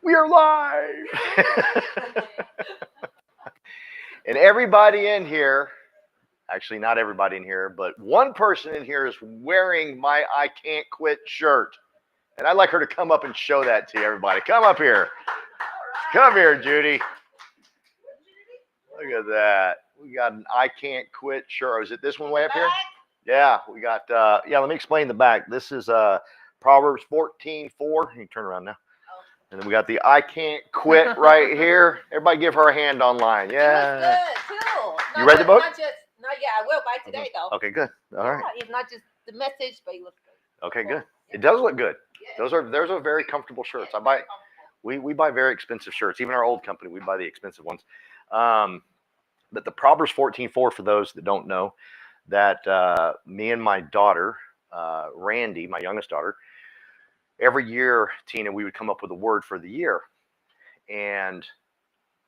We are live. And everybody in here, actually not everybody in here, but one person in here is wearing my I Can't Quit shirt. And I'd like her to come up and show that to everybody. Come up here. Come here, Judy. Look at that. We got an I Can't Quit shirt. Or is it this one way up here? Yeah, we got, let me explain the back. This is Proverbs 14:4. You can turn around now. And then we got the I Can't Quit right here. Everybody give her a hand online. Yeah. It looks good, too. You read the book? Not yet. I will by today, though. Okay, good. All right. Yeah, it's not just the message, but it looks good. Okay, good. It does look good. Those are very comfortable shirts. We buy very expensive shirts. Even our old company, we buy the expensive ones. But the Proverbs 14:4, for those that don't know, that me and my daughter, Randy, my youngest daughter, every year, Tina, we would come up with a word for the year. And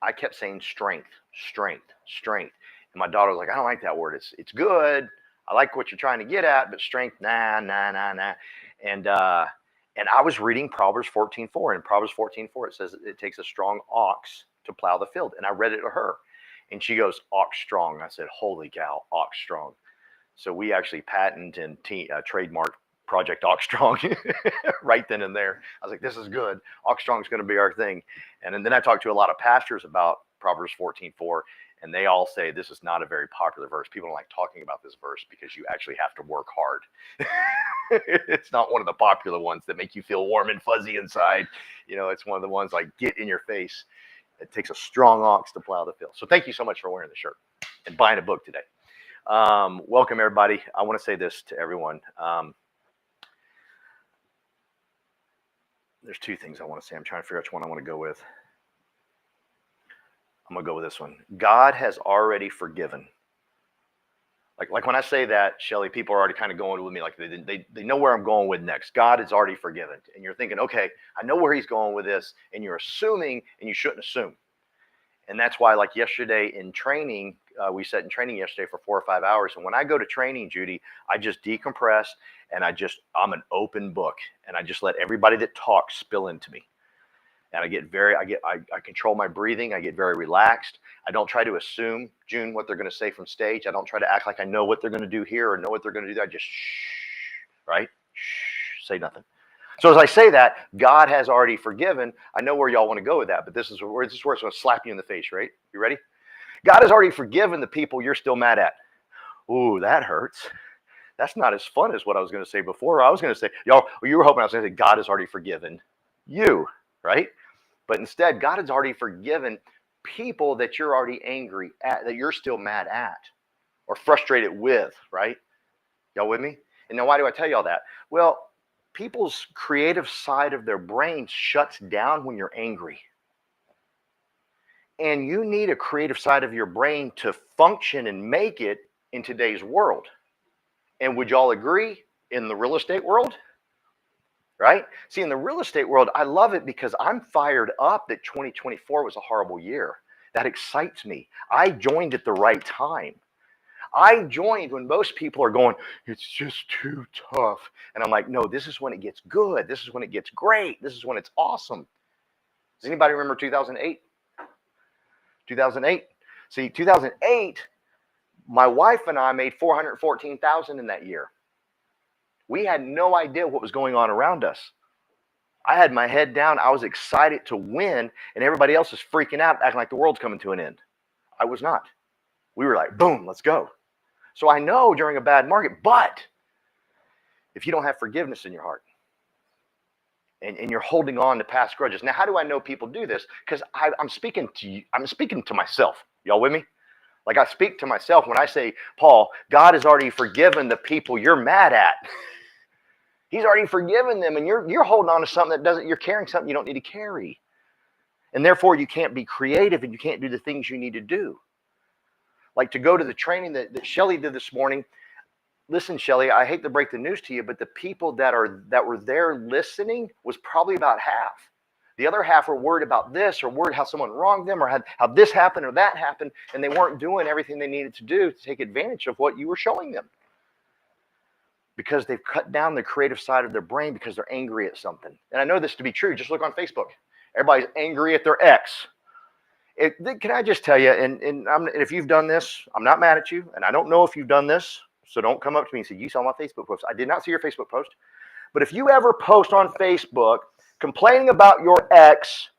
I kept saying strength, strength, strength. And my daughter was like, I don't like that word. It's good. I like what you're trying to get at, but strength, nah. And I was reading Proverbs 14:4. And Proverbs 14:4, it says it takes a strong ox to plow the field. And I read it to her. And she goes, ox strong. I said, holy cow, ox strong. So we actually patent and trademark Project Ox Strong right then and there. I was like, this is good. Ox Strong is going to be our thing. And then I talked to a lot of pastors about Proverbs 14:4, and they all say this is not a very popular verse. People don't like talking about this verse because you actually have to work hard. It's not one of the popular ones that make you feel warm and fuzzy inside. You know, it's one of the ones like get in your face. It takes a strong ox to plow the field. So thank you so much for wearing the shirt and buying a book today. Welcome, everybody. I want to say this to everyone. There's two things I want to say. I'm trying to figure out which one I want to go with. I'm going to go with this one. God has already forgiven. Like when I say that, Shelly, people are already kind of going with me like they know where I'm going with next. God is already forgiven. And you're thinking, okay, I know where he's going with this. And you're assuming, and you shouldn't assume. And that's why, like yesterday in training, we sat in training yesterday for 4 or 5 hours. And when I go to training, Judy, I just decompress and I'm an open book. And I just let everybody that talks spill into me. And I control my breathing. I get very relaxed. I don't try to assume, June, what they're going to say from stage. I don't try to act like I know what they're going to do here or know what they're going to do there. I just shh, right? Shh, say nothing. So as I say that, God has already forgiven. I know where y'all want to go with that, but this is where it's going to slap you in the face, right? You ready? God has already forgiven the people you're still mad at. Ooh, that hurts. That's not as fun as what I was going to say before. I was going to say, y'all, you were hoping I was going to say, God has already forgiven you, right? But instead, God has already forgiven people that you're already angry at, that you're still mad at or frustrated with, right? Y'all with me? And now why do I tell y'all that? Well, people's creative side of their brain shuts down when you're angry. And you need a creative side of your brain to function and make it in today's world. And would y'all agree in the real estate world? Right? See, in the real estate world, I love it because I'm fired up that 2024 was a horrible year. That excites me. I joined at the right time. I joined when most people are going, it's just too tough. And I'm like, no, this is when it gets good. This is when it gets great. This is when it's awesome. Does anybody remember 2008? 2008. See, 2008, my wife and I made $414,000 in that year. We had no idea what was going on around us. I had my head down. I was excited to win, and everybody else is freaking out, acting like the world's coming to an end. I was not. We were like, boom, let's go. So I know during a bad market, but if you don't have forgiveness in your heart and you're holding on to past grudges. Now, how do I know people do this? Because I'm speaking to you. I'm speaking to myself. Y'all with me? Like I speak to myself when I say, Paul, God has already forgiven the people you're mad at. He's already forgiven them, and you're holding on to something you're carrying something you don't need to carry. And therefore, you can't be creative and you can't do the things you need to do. Like to go to the training that Shelly did this morning. Listen, Shelly, I hate to break the news to you, but the people that were there listening was probably about half. The other half were worried about this or worried how someone wronged them or how this happened or that happened, and they weren't doing everything they needed to do to take advantage of what you were showing them. Because they've cut down the creative side of their brain because they're angry at something. And I know this to be true. Just look on Facebook. Everybody's angry at their ex. Can I just tell you, and if you've done this, I'm not mad at you, and I don't know if you've done this, so don't come up to me and say, you saw my Facebook post. I did not see your Facebook post. But if you ever post on Facebook complaining about your ex,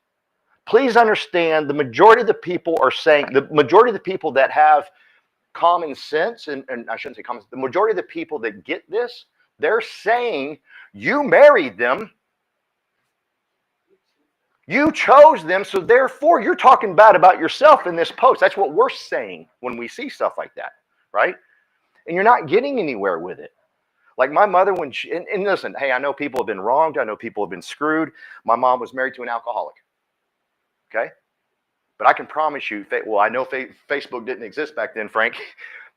please understand the majority of the people are saying, the majority of the people that have common sense, and I shouldn't say common sense, the majority of the people that get this, they're saying you married them, you chose them, so therefore you're talking bad about yourself in this post. That's what we're saying when we see stuff like that, right? And you're not getting anywhere with it. Like my mother, when she, and listen, hey, I know people have been wronged. I know people have been screwed. My mom was married to an alcoholic, okay? But I can promise you, well, I know Facebook didn't exist back then, Frank,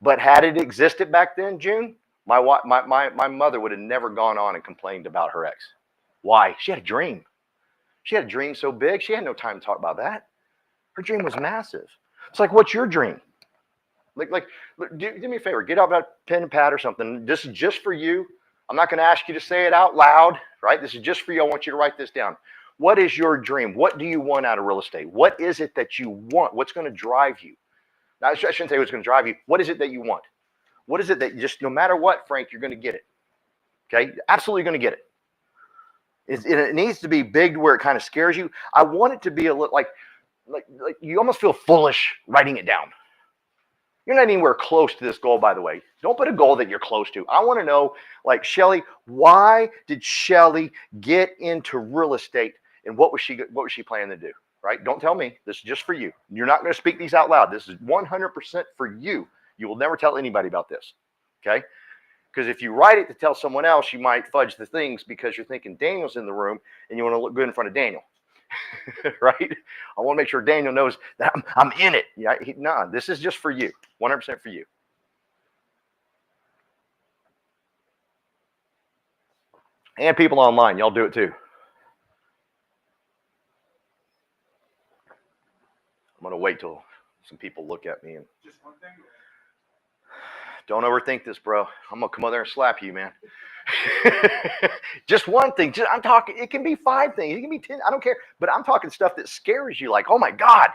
but had it existed back then, June, my mother would have never gone on and complained about her ex. Why? She had a dream. She had a dream so big, she had no time to talk about that. Her dream was massive. It's like, what's your dream? Do me a favor, get out that pen and pad or something. This is just for you. I'm not going to ask you to say it out loud, right? This is just for you. I want you to write this down. What is your dream? What do you want out of real estate? What is it that you want? What's going to drive you? Now, I shouldn't say what's going to drive you. What is it that you want? What is it that just, no matter what, Frank, you're going to get it? Okay? Absolutely going to get it. It needs to be big where it kind of scares you. I want it to be a little like you almost feel foolish writing it down. You're not anywhere close to this goal, by the way. Don't put a goal that you're close to. I want to know, like Shelly, why did Shelly get into real estate, and what was she planning to do? Right? Don't tell me. This is just for you. You're not going to speak these out loud. This is 100% for you. You will never tell anybody about this. Okay? Because if you write it to tell someone else, you might fudge the things because you're thinking Daniel's in the room and you want to look good in front of Daniel. Right? I want to make sure Daniel knows that I'm in it. Yeah, no, this is just for you. 100% for you. And people online, y'all do it too. I'm going to wait till some people look at me and just one thing. Don't overthink this, bro. I'm going to come over there and slap you, man. Just one thing. I'm talking, it can be 5 things. It can be 10. I don't care. But I'm talking stuff that scares you, like, oh my God.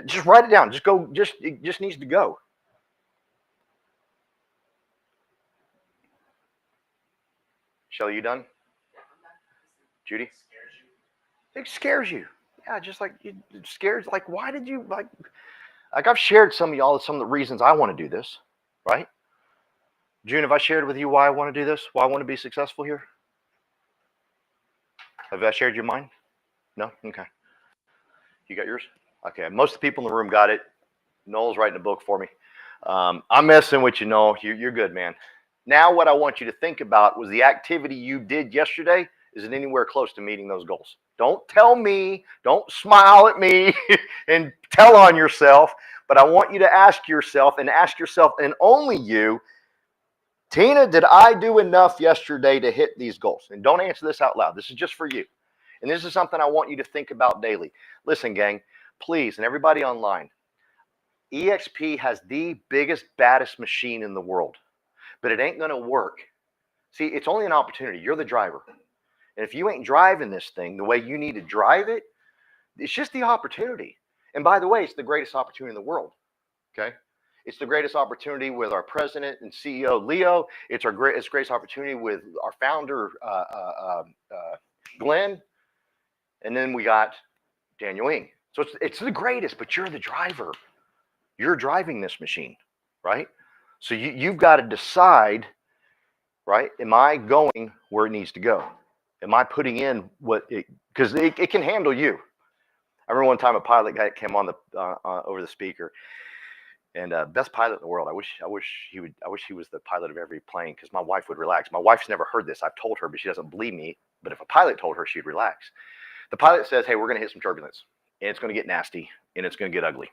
Just write it down. Just go. It just needs to go. Shelly, you done? Judy? It scares you. Yeah, just like it scares. Like, why did you like I've shared some of y'all some of the reasons I want to do this, right? June, have I shared with you why I want to do this? Why I want to be successful here? Have I shared your mind? No? Okay. You got yours? Okay. Most of the people in the room got it. Noel's writing a book for me. I'm messing with you, Noel. You're good, man. Now what I want you to think about was the activity you did yesterday. Is it anywhere close to meeting those goals? Don't tell me. Don't smile at me and tell on yourself. But I want you to ask yourself and only you, Tina, did I do enough yesterday to hit these goals? And don't answer this out loud. This is just for you. And this is something I want you to think about daily. Listen, gang, please, and everybody online, EXP has the biggest, baddest machine in the world, but it ain't going to work. See, it's only an opportunity. You're the driver. And if you ain't driving this thing the way you need to drive it, it's just the opportunity. And by the way, it's the greatest opportunity in the world. Okay? It's the greatest opportunity with our president and CEO, Leo. It's greatest opportunity with our founder, Glenn. And then we got Daniel Ng. So it's the greatest, but you're the driver. You're driving this machine, right? So you've got to decide, right? Am I going where it needs to go? Am I putting in because it can handle you. I remember one time a pilot guy came on over the speaker, and best pilot in the world. I wish he was the pilot of every plane, because my wife would relax. My wife's never heard this. I've told her, but she doesn't believe me. But if a pilot told her, she'd relax. The pilot says, hey, we're going to hit some turbulence, and it's going to get nasty, and it's going to get ugly.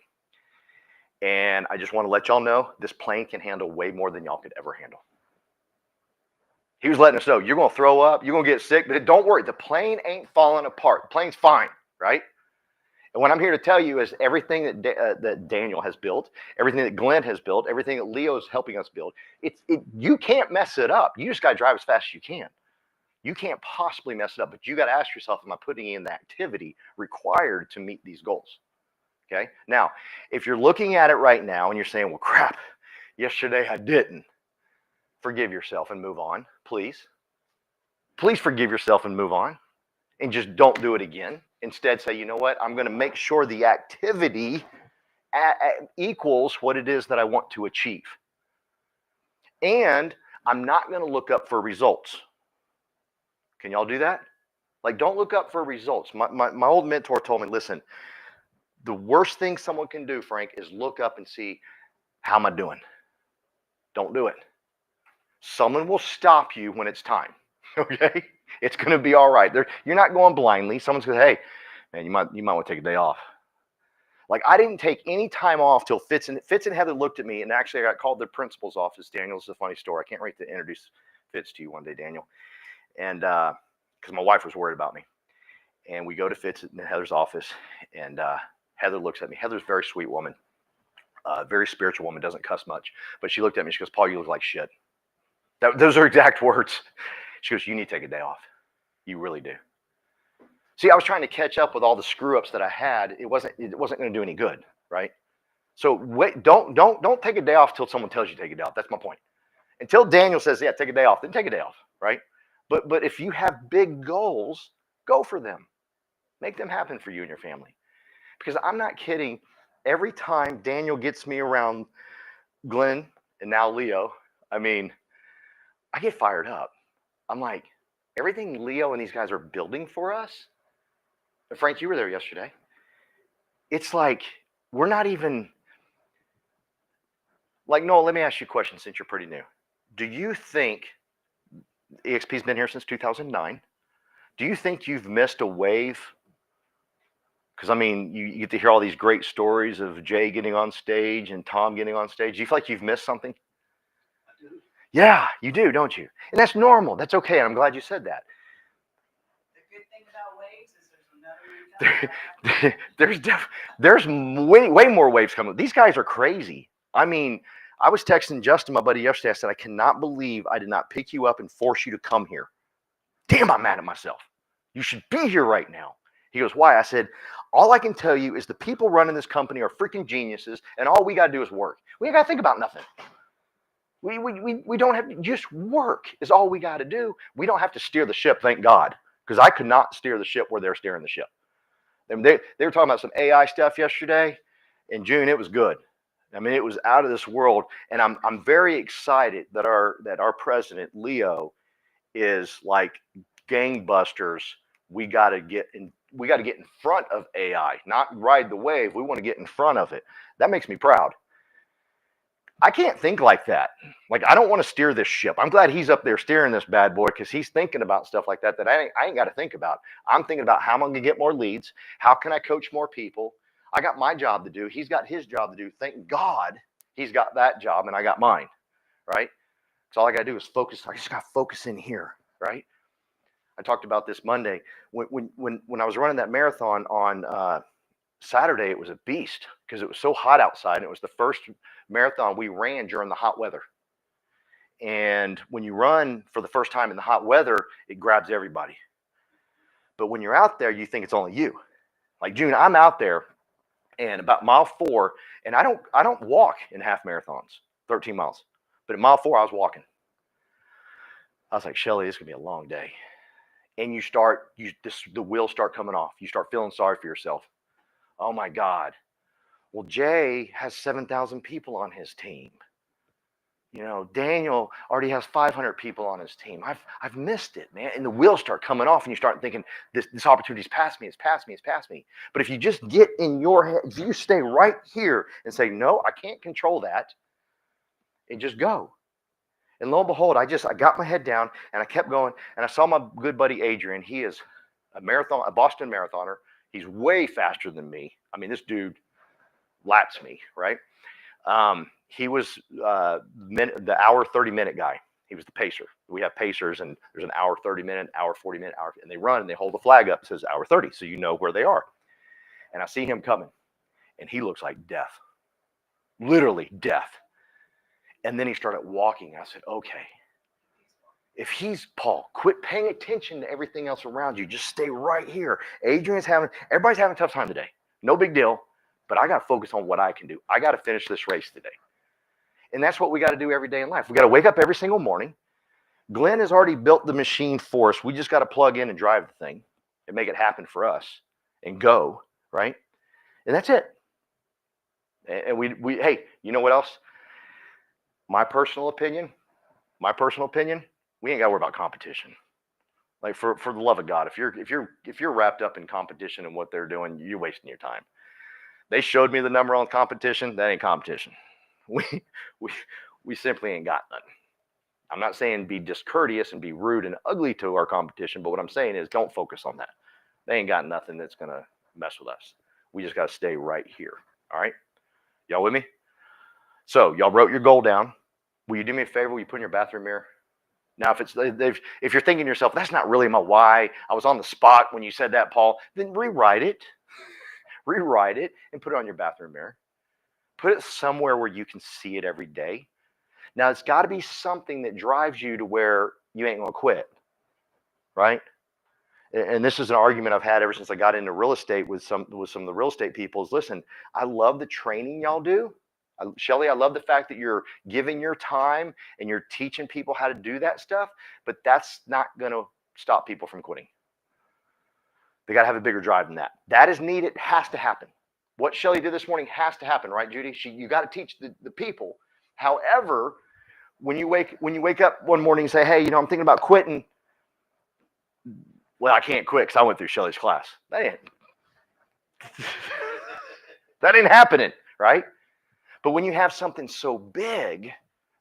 And I just want to let y'all know, this plane can handle way more than y'all could ever handle. He was letting us know, you're going to throw up, you're going to get sick, but don't worry, the plane ain't falling apart. The plane's fine, right? And what I'm here to tell you is everything that Daniel has built, everything that Glenn has built, everything that Leo is helping us build, you can't mess it up. You just got to drive as fast as you can. You can't possibly mess it up, but you got to ask yourself, am I putting in the activity required to meet these goals? Okay. Now, if you're looking at it right now and you're saying, well, crap, yesterday I didn't, forgive yourself and move on, please. Please forgive yourself and move on, and just don't do it again. Instead, say, you know what? I'm going to make sure the activity equals what it is that I want to achieve. And I'm not going to look up for results. Can y'all do that? Like, don't look up for results. My old mentor told me, listen, the worst thing someone can do, Frank, is look up and see, how am I doing? Don't do it. Someone will stop you when it's time. Okay? It's going to be all right. You're not going blindly. Someone's going to say, hey, man, you might want to take a day off. Like, I didn't take any time off till Fitz and Heather looked at me, and actually I got called to the principal's office. Daniel, this is a funny story. I can't wait to introduce Fitz to you one day, Daniel. And because my wife was worried about me. And we go to Fitz and Heather's office, and Heather looks at me. Heather's a very sweet woman, very spiritual woman, doesn't cuss much. But she looked at me, she goes, Paul, you look like shit. Those are exact words. She goes, you need to take a day off. You really do. See, I was trying to catch up with all the screw ups that I had. It wasn't going to do any good, right? So wait, don't take a day off till someone tells you to take a day off. That's my point. Until Daniel says, yeah, take a day off, then take a day off, right? But if you have big goals, go for them. Make them happen for you and your family. Because I'm not kidding. Every time Daniel gets me around Glenn and now Leo, I mean, I get fired up. I'm like, everything Leo and these guys are building for us. Frank, you were there yesterday. It's like, we're not even, like, Noah, let me ask you a question since you're pretty new. Do you think, EXP's been here since 2009. Do you think you've missed a wave? Because, I mean, you get to hear all these great stories of Jay getting on stage and Tom getting on stage. Do you feel like you've missed something? I do. Yeah, you do, don't you? And that's normal. That's okay. I'm glad you said that. The good thing about waves is there's another there's way more waves coming. These guys are crazy. I mean, I was texting Justin, my buddy, yesterday. I said, I cannot believe I did not pick you up and force you to come here. Damn, I'm mad at myself. You should be here right now. He goes, why? I said, all I can tell you is the people running this company are freaking geniuses, and all we got to do is work. We ain't got to think about nothing. We don't have to, just work is all we got to do. We don't have to steer the ship, thank God, because I could not steer the ship where they're steering the ship. And they were talking about some AI stuff yesterday. In June, it was good. I mean, it was out of this world, and I'm very excited that our president Leo is like gangbusters. We got to get in front of AI, not ride the wave. We want to get in front of it. That makes me proud. I can't think like that. Like, I don't want to steer this ship. I'm glad he's up there steering this bad boy, because he's thinking about stuff like that I ain't got to think about. I'm thinking about how I'm going to get more leads. How can I coach more people? I got my job to do. He's got his job to do. Thank God he's got that job and I got mine, right? So all I got to do is focus. I just got to focus in here, right? I talked about this Monday. When I was running that marathon on Saturday, it was a beast because it was so hot outside. And it was the first marathon we ran during the hot weather. And when you run for the first time in the hot weather, it grabs everybody. But when you're out there, you think it's only you. Like June, I'm out there and about mile 4, and I don't walk in half marathons, 13 miles. But at mile 4, I was walking. I was like, Shelly, this is gonna be a long day. And the wheels start coming off. You start feeling sorry for yourself. Oh my God. Well, Jay has 7,000 people on his team. You know, Daniel already has 500 people on his team. I've missed it, man. And the wheels start coming off, and you start thinking, this opportunity's past me, it's past me, it's past me. But if you just get in your head, if you stay right here and say, no, I can't control that, and just go. And lo and behold, I got my head down and I kept going, and I saw my good buddy Adrian. He is a Boston marathoner. He's way faster than me. I mean, this dude laps me, right? He was the hour 30-minute guy. He was the pacer. We have pacers, and there's an hour 30-minute, hour 40-minute, hour, and they run and they hold the flag up. It says hour 30, so you know where they are. And I see him coming, and he looks like death, literally death. And then he started walking. I said, okay. If he's Paul, quit paying attention to everything else around you. Just stay right here. Everybody's having a tough time today. No big deal, but I got to focus on what I can do. I got to finish this race today. And that's what we got to do every day in life. We got to wake up every single morning. Glenn has already built the machine for us. We just got to plug in and drive the thing and make it happen for us and go, right? And that's it. And we hey, you know what else? My personal opinion, we ain't got to worry about competition. Like for the love of God, if you're wrapped up in competition and what they're doing, you're wasting your time. They showed me the number on competition. That ain't competition. We simply ain't got none. I'm not saying be discourteous and be rude and ugly to our competition, but what I'm saying is don't focus on that. They ain't got nothing that's gonna mess with us. We just got to stay right here. All right, y'all with me? So y'all wrote your goal down. Will you do me a favor? Will you put in your bathroom mirror? Now, if you're thinking to yourself, that's not really my why, I was on the spot when you said that, Paul, then rewrite it. Rewrite it and put it on your bathroom mirror. Put it somewhere where you can see it every day. Now, it's got to be something that drives you to where you ain't going to quit, right? And this is an argument I've had ever since I got into real estate with some of the real estate people is, listen, I love the training y'all do. Shelly, I love the fact that you're giving your time and you're teaching people how to do that stuff, but that's not going to stop people from quitting. They got to have a bigger drive than that. That is needed, has to happen. What Shelly did this morning has to happen, right, Judy? You got to teach the people. However, when you wake up one morning and say, hey, I'm thinking about quitting. Well, I can't quit because I went through Shelly's class. That ain't happening, right? But when you have something so big,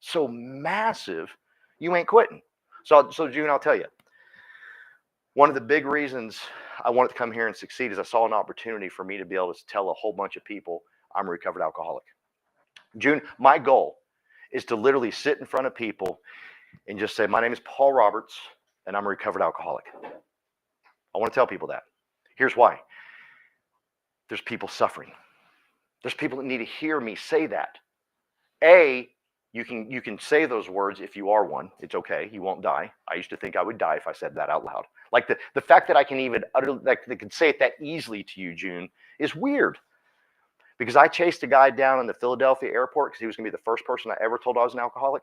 so massive, you ain't quitting. So June, I'll tell you, one of the big reasons I wanted to come here and succeed is I saw an opportunity for me to be able to tell a whole bunch of people I'm a recovered alcoholic. June, my goal is to literally sit in front of people and just say, my name is Paul Roberts, and I'm a recovered alcoholic. I want to tell people that. Here's why. There's people suffering. There's people that need to hear me say that. You can say those words if you are one. It's okay. You won't die. I used to think I would die if I said that out loud. Like the fact that I can even utter, like they can say it that easily to you, June, is weird. Because I chased a guy down in the Philadelphia airport because he was going to be the first person I ever told I was an alcoholic.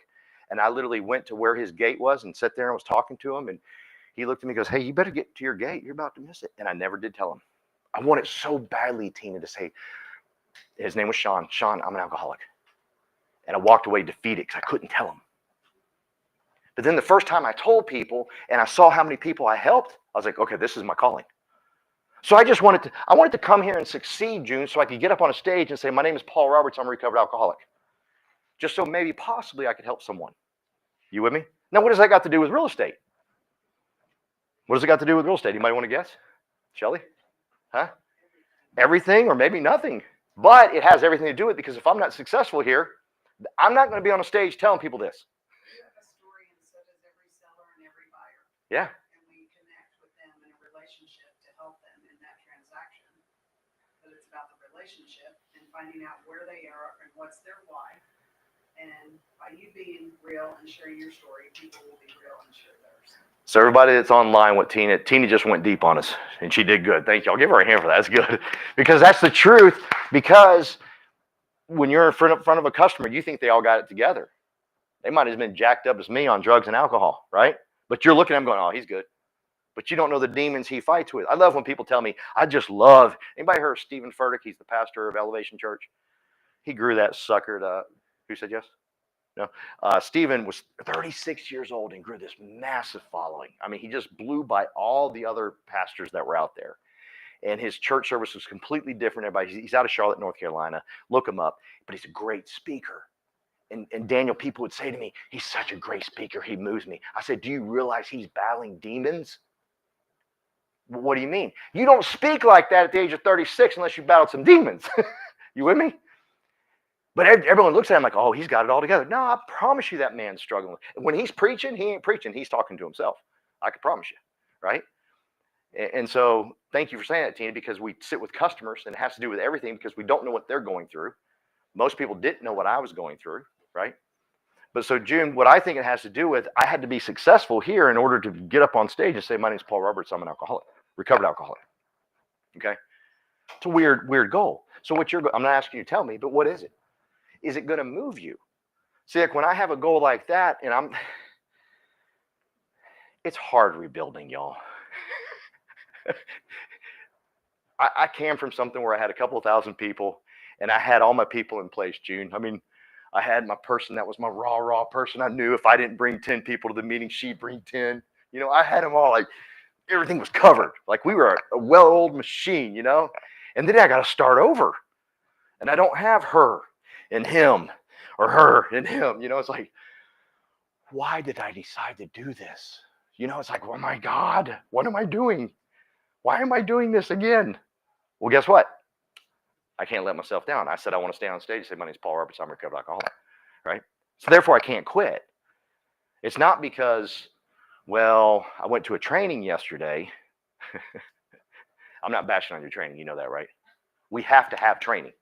And I literally went to where his gate was and sat there and was talking to him. And he looked at me and goes, hey, you better get to your gate. You're about to miss it. And I never did tell him. I wanted so badly, Tina, to say, his name was Sean. Sean, I'm an alcoholic. And I walked away defeated because I couldn't tell him. But then the first time I told people and I saw how many people I helped, I was like, okay, this is my calling. So I wanted to come here and succeed, June, so I could get up on a stage and say, my name is Paul Roberts, I'm a recovered alcoholic. Just so maybe possibly I could help someone. You with me? Now, what does that got to do with real estate? What does it got to do with real estate? Anybody want to guess? Shelly? Huh? Everything or maybe nothing. But it has everything to do with it because if I'm not successful here, I'm not going to be on a stage telling people this. You have a story, and so does every seller and every buyer. Yeah. And we connect with them in a relationship to help them in that transaction. But it's about the relationship and finding out where they are and what's their why. And by you being real and sharing your story, people will be real and share theirs. So everybody that's online with Tina just went deep on us, and she did good. Thank you. I'll give her a hand for that. That's good. Because that's the truth. Because when you're in front of a customer, you think they all got it together. They might have been jacked up as me on drugs and alcohol, right? But you're looking at him going, oh, he's good. But you don't know the demons he fights with. I love when people tell me, I just love. Anybody heard of Stephen Furtick? He's the pastor of Elevation Church. He grew that sucker to, who said yes? No. Stephen was 36 years old and grew this massive following. I mean, he just blew by all the other pastors that were out there. And his church service was completely different. Everybody, he's out of Charlotte, North Carolina. Look him up. But he's a great speaker. And Daniel, people would say to me, he's such a great speaker. He moves me. I said, do you realize he's battling demons? What do you mean? You don't speak like that at the age of 36 unless you battled some demons. You with me? But everyone looks at him like, oh, he's got it all together. No, I promise you that man's struggling. When he's preaching, he ain't preaching. He's talking to himself. I can promise you, right? And so thank you for saying that, Tina, because we sit with customers and it has to do with everything because we don't know what they're going through. Most people didn't know what I was going through, right? But so June, what I think it has to do with, I had to be successful here in order to get up on stage and say, my name's Paul Roberts, I'm an alcoholic, recovered alcoholic. Okay? It's a weird goal. So what I'm not asking you to tell me, but what is it? Is it going to move you? See, like when I have a goal like that, and it's hard rebuilding, y'all. I came from something where I had a couple of thousand people, and I had all my people in place, June. I mean, I had my person that was my raw person. I knew if I didn't bring 10 people to the meeting, she'd bring 10. You know, I had them all, like, everything was covered. Like we were a well-oiled machine, you know? And then I got to start over. And I don't have her and him or her and him. You know, it's like, why did I decide to do this? You know, it's like, oh my God, what am I doing? Why am I doing this again? Well, guess what? I can't let myself down. I said I want to stay on stage and say, my name's Paul Roberts, I'm a recovered alcoholic, right? So therefore, I can't quit. It's not because, well, I went to a training yesterday. I'm not bashing on your training. You know that, right? We have to have training.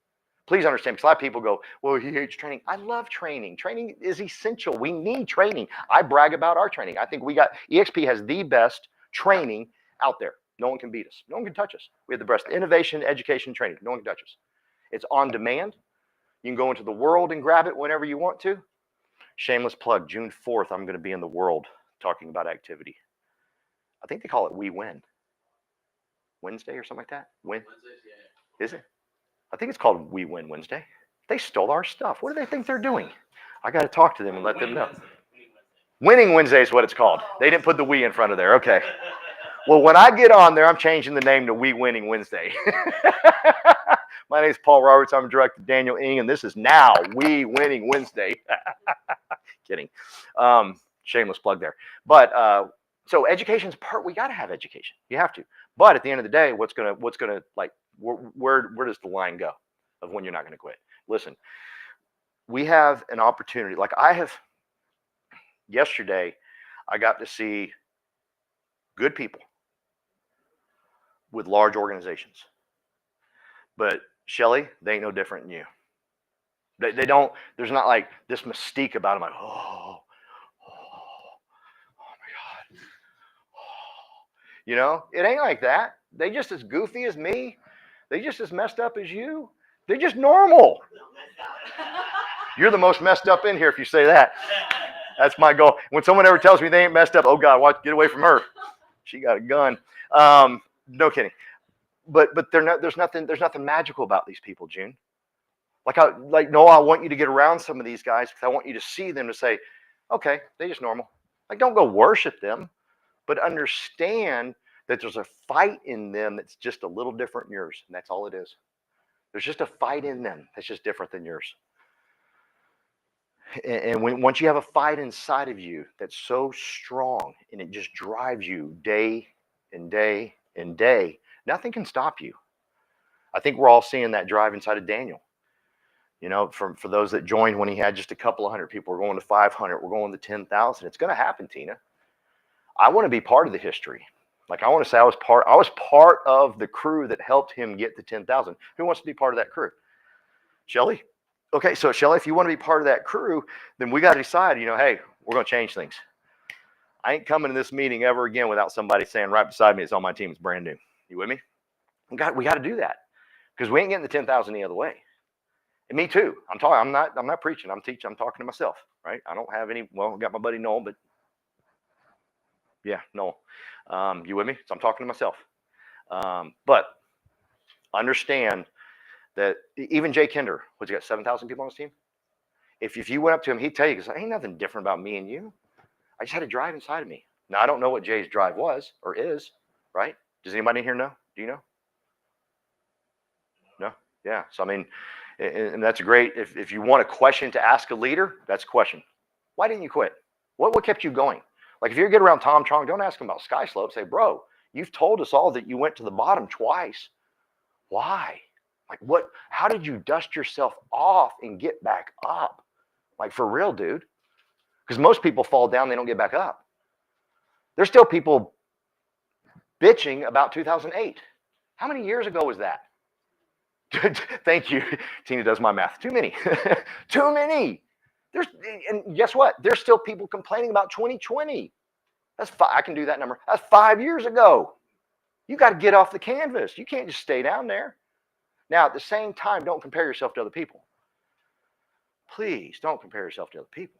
Please understand, because a lot of people go, well, he hates training. I love training. Training is essential. We need training. I brag about our training. I think EXP has the best training out there. No one can beat us. No one can touch us. We have the best innovation, education, training. No one can touch us. It's on demand. You can go into the world and grab it whenever you want to. Shameless plug, June 4th, I'm going to be in the world talking about activity. I think they call it We Win. Wednesday or something like that? Win? Yeah. Is it? I think it's called We Win Wednesday. They stole our stuff. What do they think they're doing? I got to talk to them and let them know. Winning Wednesday is what it's called. They didn't put the we in front of there. Okay. Well, when I get on there, I'm changing the name to We Winning Wednesday. My name is Paul Roberts. I'm director Daniel Ng, and this is now We Winning Wednesday. Kidding. Shameless plug there. But so education's part. We got to have education. You have to. But at the end of the day, what's gonna like where does the line go of when you're not going to quit? Listen, we have an opportunity. Like yesterday, I got to see good people with large organizations. But Shelly, they ain't no different than you. They don't, there's not like this mystique about them, like, oh my God. You know, it ain't like that. They just as goofy as me. They just as messed up as you. They're just normal. You're the most messed up in here if you say that. That's my goal. When someone ever tells me they ain't messed up, oh God, watch, get away from her. She got a gun. No kidding. But there's nothing magical about these people, June. No, I want you to get around some of these guys because I want you to see them to say, okay, they're just normal. Like, don't go worship them, but understand that there's a fight in them that's just a little different than yours, and that's all it is. There's just a fight in them that's just different than yours. And once you have a fight inside of you that's so strong and it just drives you day and day and day, nothing can stop you. I think we're all seeing that drive inside of Daniel. You know, for those that joined when he had just a couple of hundred people, we're going to 500, we're going to 10,000. It's going to happen, Tina. I want to be part of the history. Like, I want to say I was part of the crew that helped him get to 10,000. Who wants to be part of that crew? Shelly? Okay, so Shelly, if you want to be part of that crew, then we got to decide, you know, hey, we're going to change things. I ain't coming to this meeting ever again without somebody saying right beside me, it's on my team, it's brand new. You with me? We got to do that because we ain't getting the 10,000 any other way. And me too. I'm not preaching. I'm teaching. I'm talking to myself, right? I don't have any. Well, I got my buddy Noel, but yeah, Noel. You with me? So I'm talking to myself. But understand that even Jay Kinder, what's he got, 7,000 people on his team? If you went up to him, he'd tell you, because ain't nothing different about me and you. I just had a drive inside of me. Now, I don't know what Jay's drive was or is, right? Does anybody in here know? Do you know? No? Yeah. So, I mean, and that's great. If you want a question to ask a leader, that's a question. Why didn't you quit? What kept you going? Like, if you get around Tom Trong, don't ask him about Sky Slope. Say, bro, you've told us all that you went to the bottom twice. Why? Like, what? How did you dust yourself off and get back up? Like, for real, dude. Because most people fall down, they don't get back up. There's still people bitching about 2008. How many years ago was that? Thank you. Tina does my math. Too many. Too many. And guess what? There's still people complaining about 2020. I can do that number. That's 5 years ago. You got to get off the canvas. You can't just stay down there. Now, at the same time, don't compare yourself to other people. Please don't compare yourself to other people.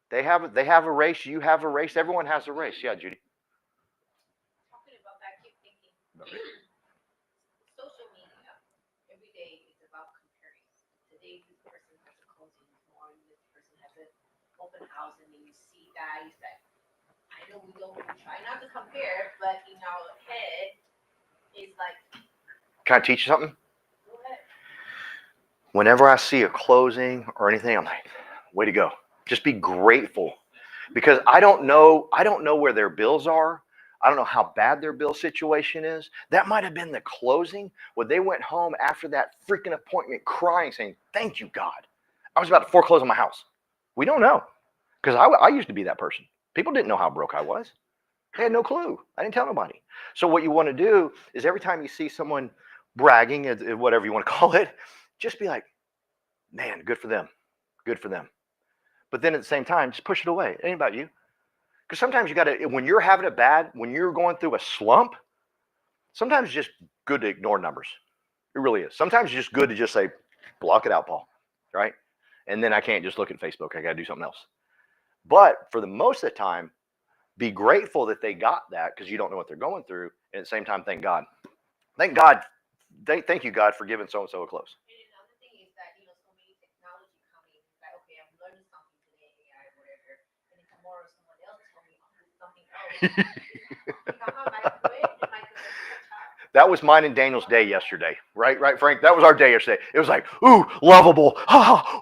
They have a race. You have a race. Everyone has a race. Yeah, Judy. Talking about that, I keep thinking, social media, every day is about comparing. Today, this person has a closing tomorrow, this person has an open house, and then you see that, you say, I know we try not to compare, but in our head, it's like, Can I teach you something? go ahead. Whenever I see a closing or anything, I'm like, way to go. Just be grateful, because I don't know where their bills are. I don't know how bad their bill situation is. That might have been the closing where they went home after that freaking appointment crying, saying, thank you, God. I was about to foreclose on my house. We don't know, because I used to be that person. People didn't know how broke I was. They had no clue. I didn't tell nobody. So what you want to do is every time you see someone bragging, whatever you want to call it, just be like, man, good for them. Good for them. But then at the same time, just push it away. It ain't about you. Because sometimes you got to, when you're having it bad, when you're going through a slump, sometimes it's just good to ignore numbers. It really is. Sometimes it's just good to just say, block it out, Paul. Right? And then I can't just look at Facebook. I got to do something else. But for the most of the time, be grateful that they got that, because you don't know what they're going through. And at the same time, thank God. Thank God. Thank you, God, for giving so-and-so a close. And another thing is that, so many technology coming, that, okay, I'm learning something today, AI, whatever, and then tomorrow someone else tell me, oh, there's something else. That was mine and Daniel's day yesterday, right, Frank? That was our day yesterday. It was like, ooh, lovable,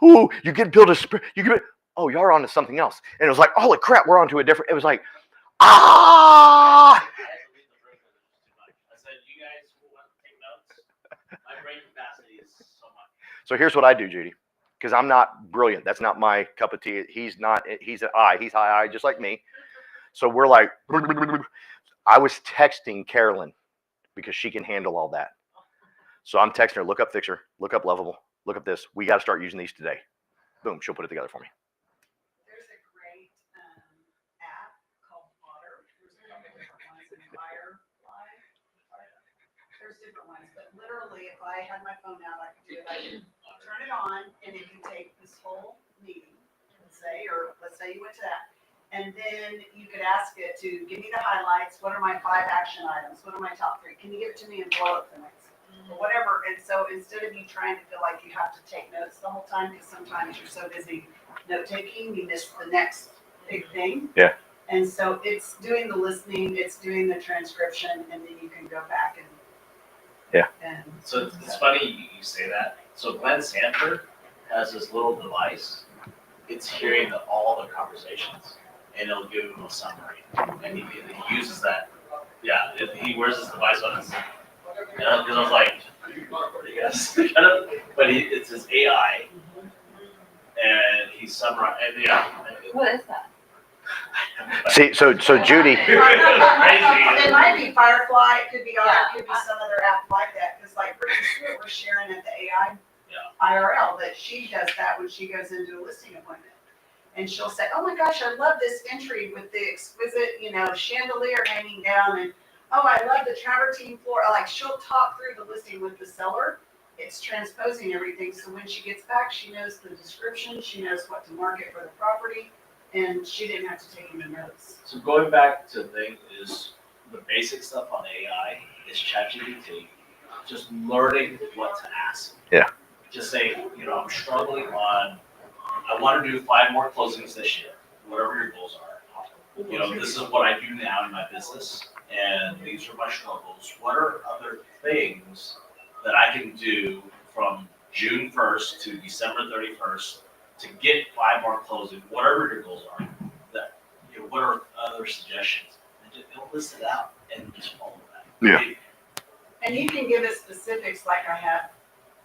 ooh, you get build a, you get, oh, y'all are on to something else, and it was like, holy crap, we're on to a different. It was like, ah. I said, you guys want to take notes? My brain capacity is so much. So here's what I do, Judy, because I'm not brilliant. That's not my cup of tea. He's not. He's an I. He's high I, just like me. So we're like, I was texting Carolyn because she can handle all that. So I'm texting her, look up Fixer, look up Lovable, look up this. We got to start using these today. Boom, she'll put it together for me. There's a great app called Otter. There's a couple different ones in Firefly. There's different ones, but literally, if I had my phone out, I could do it. I could turn it on, and it can take this whole meeting, let's say you went to that, and then you could ask it to give me the highlights. What are my 5 action items? What are my top 3? Can you give it to me in bullet points or whatever? And so instead of you trying to feel like you have to take notes the whole time, because sometimes you're so busy note taking, you miss the next big thing. Yeah. And so it's doing the listening, it's doing the transcription, and then you can go back and. Yeah. And So it's funny you say that. So Glenn Sanford has this little device. It's hearing all the conversations, and it'll give him a summary. And he uses that. Yeah, he wears this device on his. And I was like, yes, but it's his AI, and he's summarizing. Yeah. What is that? See, so Judy. It might be Firefly, it could be Otter, it could be some other app like that, because like Brittany Stewart was sharing at the AI IRL that she does that when she goes into a listing appointment. And she'll say, oh my gosh, I love this entry with the exquisite, chandelier hanging down, and oh, I love the travertine floor. Like, she'll talk through the listing with the seller. It's transposing everything, so when she gets back, she knows the description, she knows what to market for the property, and she didn't have to take any notes. So going back to the thing is the basic stuff on AI is ChatGPT. Just learning what to ask. Yeah. Just say, I'm struggling on. I want to do 5 more closings this year. Whatever your goals are. This is what I do now in my business, and these are my struggles. What are other things that I can do from June 1st to December 31st to get 5 more closings? Whatever your goals are. What are other suggestions? And just list it out and just follow that. Yeah. And you can give us specifics, like I have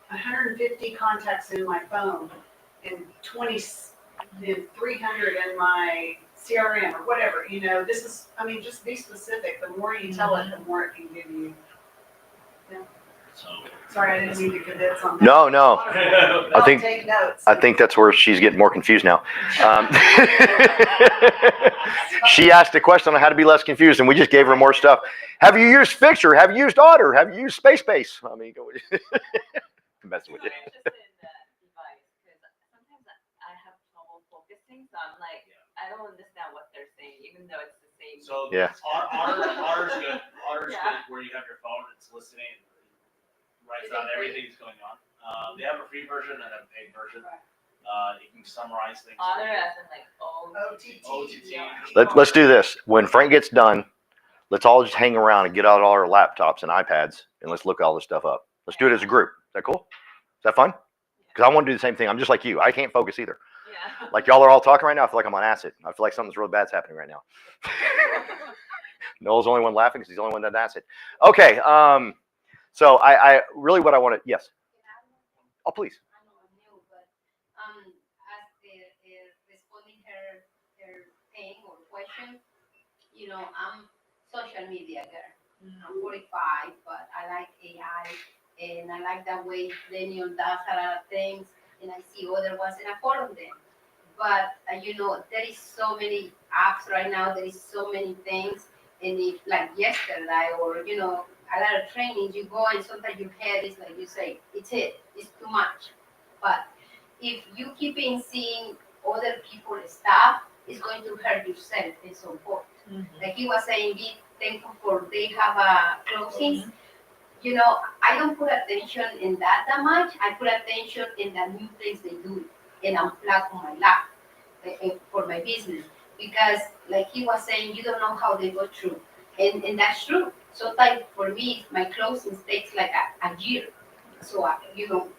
150 contacts in my phone and 300 in my CRM or whatever. This is, just be specific. The more you tell it, the more it can give you. So Sorry, I didn't mean to condense on that. No. I'll think- take notes. I think that's where she's getting more confused now. She asked a question on how to be less confused, and we just gave her more stuff. Have you used Fixer? Have you used Otter? Have you used Space Base? I mean, go messing with you. I'm interested in the device because sometimes I have trouble focusing, so I'm like, I don't understand what they're saying, even though it's the same. So Yeah. Otter's good. Otter's Yeah. good where you have your phone, it's listening, writes down everything that's going on. They have a free version and a paid version. You can summarize things. Otter as in like OTT. OTT. Let's do this. When Frank gets done, let's all just hang around and get out all our laptops and iPads and let's look all this stuff up. Let's do it as a group. Is that cool? Is that fun? Because I want to do the same thing. I'm just like you. I can't focus either. Yeah. Like y'all are all talking right now. I feel like I'm on acid. I feel like something's really bad's happening right now. Noel's the only one laughing because he's the only one that's acid. Okay. So I really what I want to, yes. Oh, please. I know I'm new, but as responding her thing or question, I'm social media girl. I'm 45, but I like AI, and I like the way Daniel does a lot of things, and I see other ones, and I follow them. But there is so many apps right now. There is so many things, and if like yesterday or a lot of trainings, you go and sometimes your head is like you say, it's too much. But if you keep in seeing other people's stuff, it's going to hurt yourself and so forth. Like he was saying, be thankful for they have closings. I don't put attention in that much. I put attention in the new things they do, and I'm flat on my lap for my business. Because like he was saying, you don't know how they go through. And that's true. Sometimes for me, my closings takes like a year. So,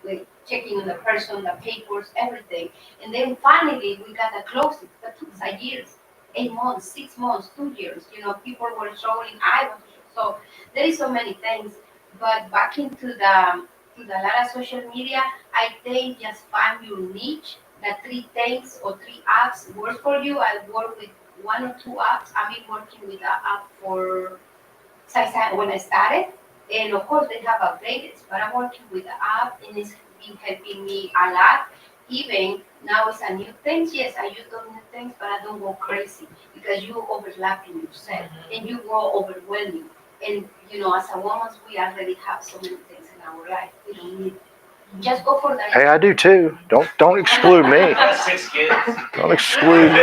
like checking on the person, the papers, everything. And then finally, we got a closing. That took us a year, 8 months, 6 months, 2 years. People were showing, I was so there is so many things. But back into the lot of social media, I think just find your niche. The 3 things or 3 apps work for you. I work with 1 or 2 apps. I've been working with that app for when I started, and of course they have upgraded. But I'm working with the app, and it's been helping me a lot. Even now it's a new thing. Yes, I use those new things, but I don't go crazy because you overlapping yourself and you go overwhelming. And as a woman, we already have so many things in our life. We don't need. Just go for that. Hey, I do too. Don't exclude me. I got 6 kids. Don't exclude me.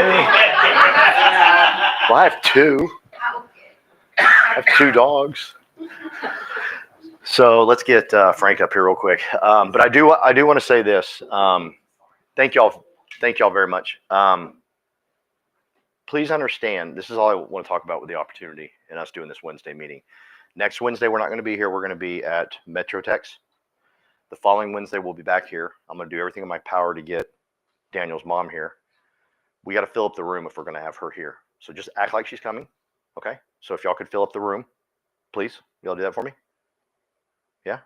Well, I have 2. Okay. I have 2 dogs. So let's get Frank up here real quick. But I do want to say this. Thank y'all very much. Please understand, this is all I want to talk about with the opportunity and us doing this Wednesday meeting. Next Wednesday, we're not going to be here. We're going to be at Metrotex. The following Wednesday, we'll be back here. I'm going to do everything in my power to get Daniel's mom here. We got to fill up the room if we're going to have her here. So just act like she's coming. Okay? So if y'all could fill up the room, please. Y'all do that for me? Yeah?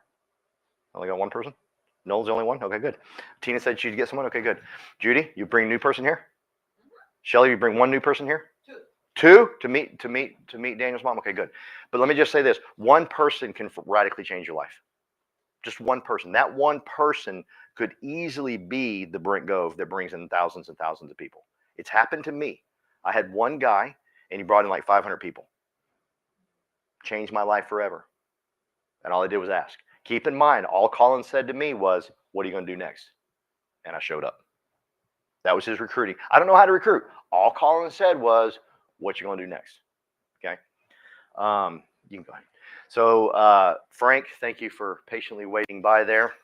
I only got 1 person? Noel's the only one? Okay, good. Tina said she'd get someone? Okay, good. Judy, you bring a new person here? Shelly, you bring 1 new person here? 2 to meet Daniel's mom? Okay, good. But let me just say this. 1 person can radically change your life. Just 1 person. That 1 person could easily be the Brent Gove that brings in thousands and thousands of people. It's happened to me. I had 1 guy, and he brought in like 500 people. Changed my life forever. And all I did was ask. Keep in mind, all Colin said to me was, what are you going to do next? And I showed up. That was his recruiting. I don't know how to recruit. All Colin said was, what you going to do next? Okay? You can go ahead. So, Frank, thank you for patiently waiting by there.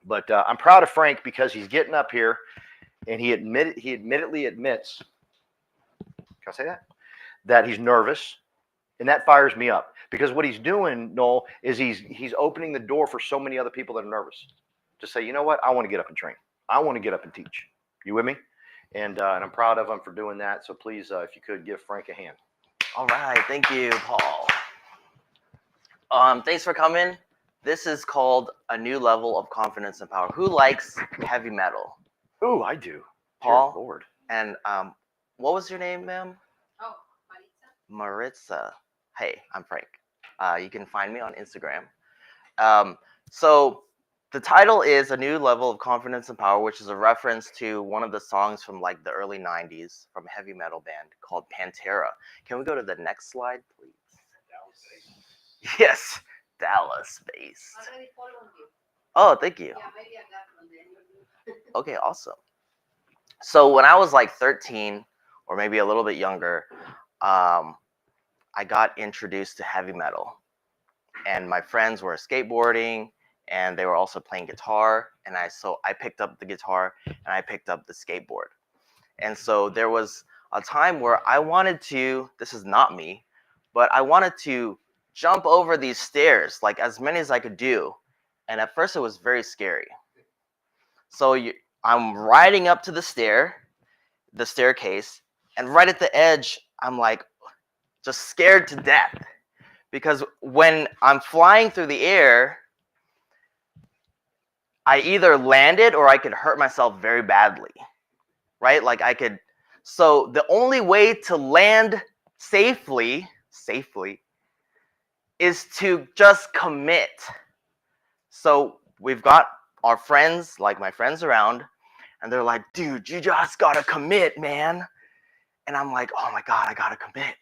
But I'm proud of Frank because he's getting up here and he admittedly admits, can I say that? That he's nervous. And that fires me up because what he's doing, Noel, is he's opening the door for so many other people that are nervous to say, you know what? I want to get up and train. I want to get up and teach. You with me? And I'm proud of him for doing that. So please, if you could give Frank a hand. All right, thank you, Paul. Thanks for coming. This is called A New Level of Confidence and Power. Who likes heavy metal? Ooh, I do. Paul? Dear Lord. And what was your name, ma'am? Oh, Maritza. Maritza. Hey, I'm Frank. You can find me on Instagram. So the title is A New Level of Confidence and Power, which is a reference to one of the songs from like the early 90s from a heavy metal band called Pantera. Can we go to the next slide, please? Yes, Dallas based. Already following you. Oh, thank you. Yeah, maybe I got one then. Okay, awesome. So when I was like 13 or maybe a little bit younger, I got introduced to heavy metal. And my friends were skateboarding and they were also playing guitar. And I picked up the guitar and I picked up the skateboard. And so there was a time where I wanted to, this is not me, but I wanted to jump over these stairs, like as many as I could do. And at first it was very scary. So I'm riding up to the staircase, and right at the edge, I'm like just scared to death. Because when I'm flying through the air, I either landed or I could hurt myself very badly, right? Like so the only way to land safely is to just commit. So we've got our friends, like my friends around, and they're like, dude, you just gotta commit, man. And I'm like, oh my God, I gotta commit.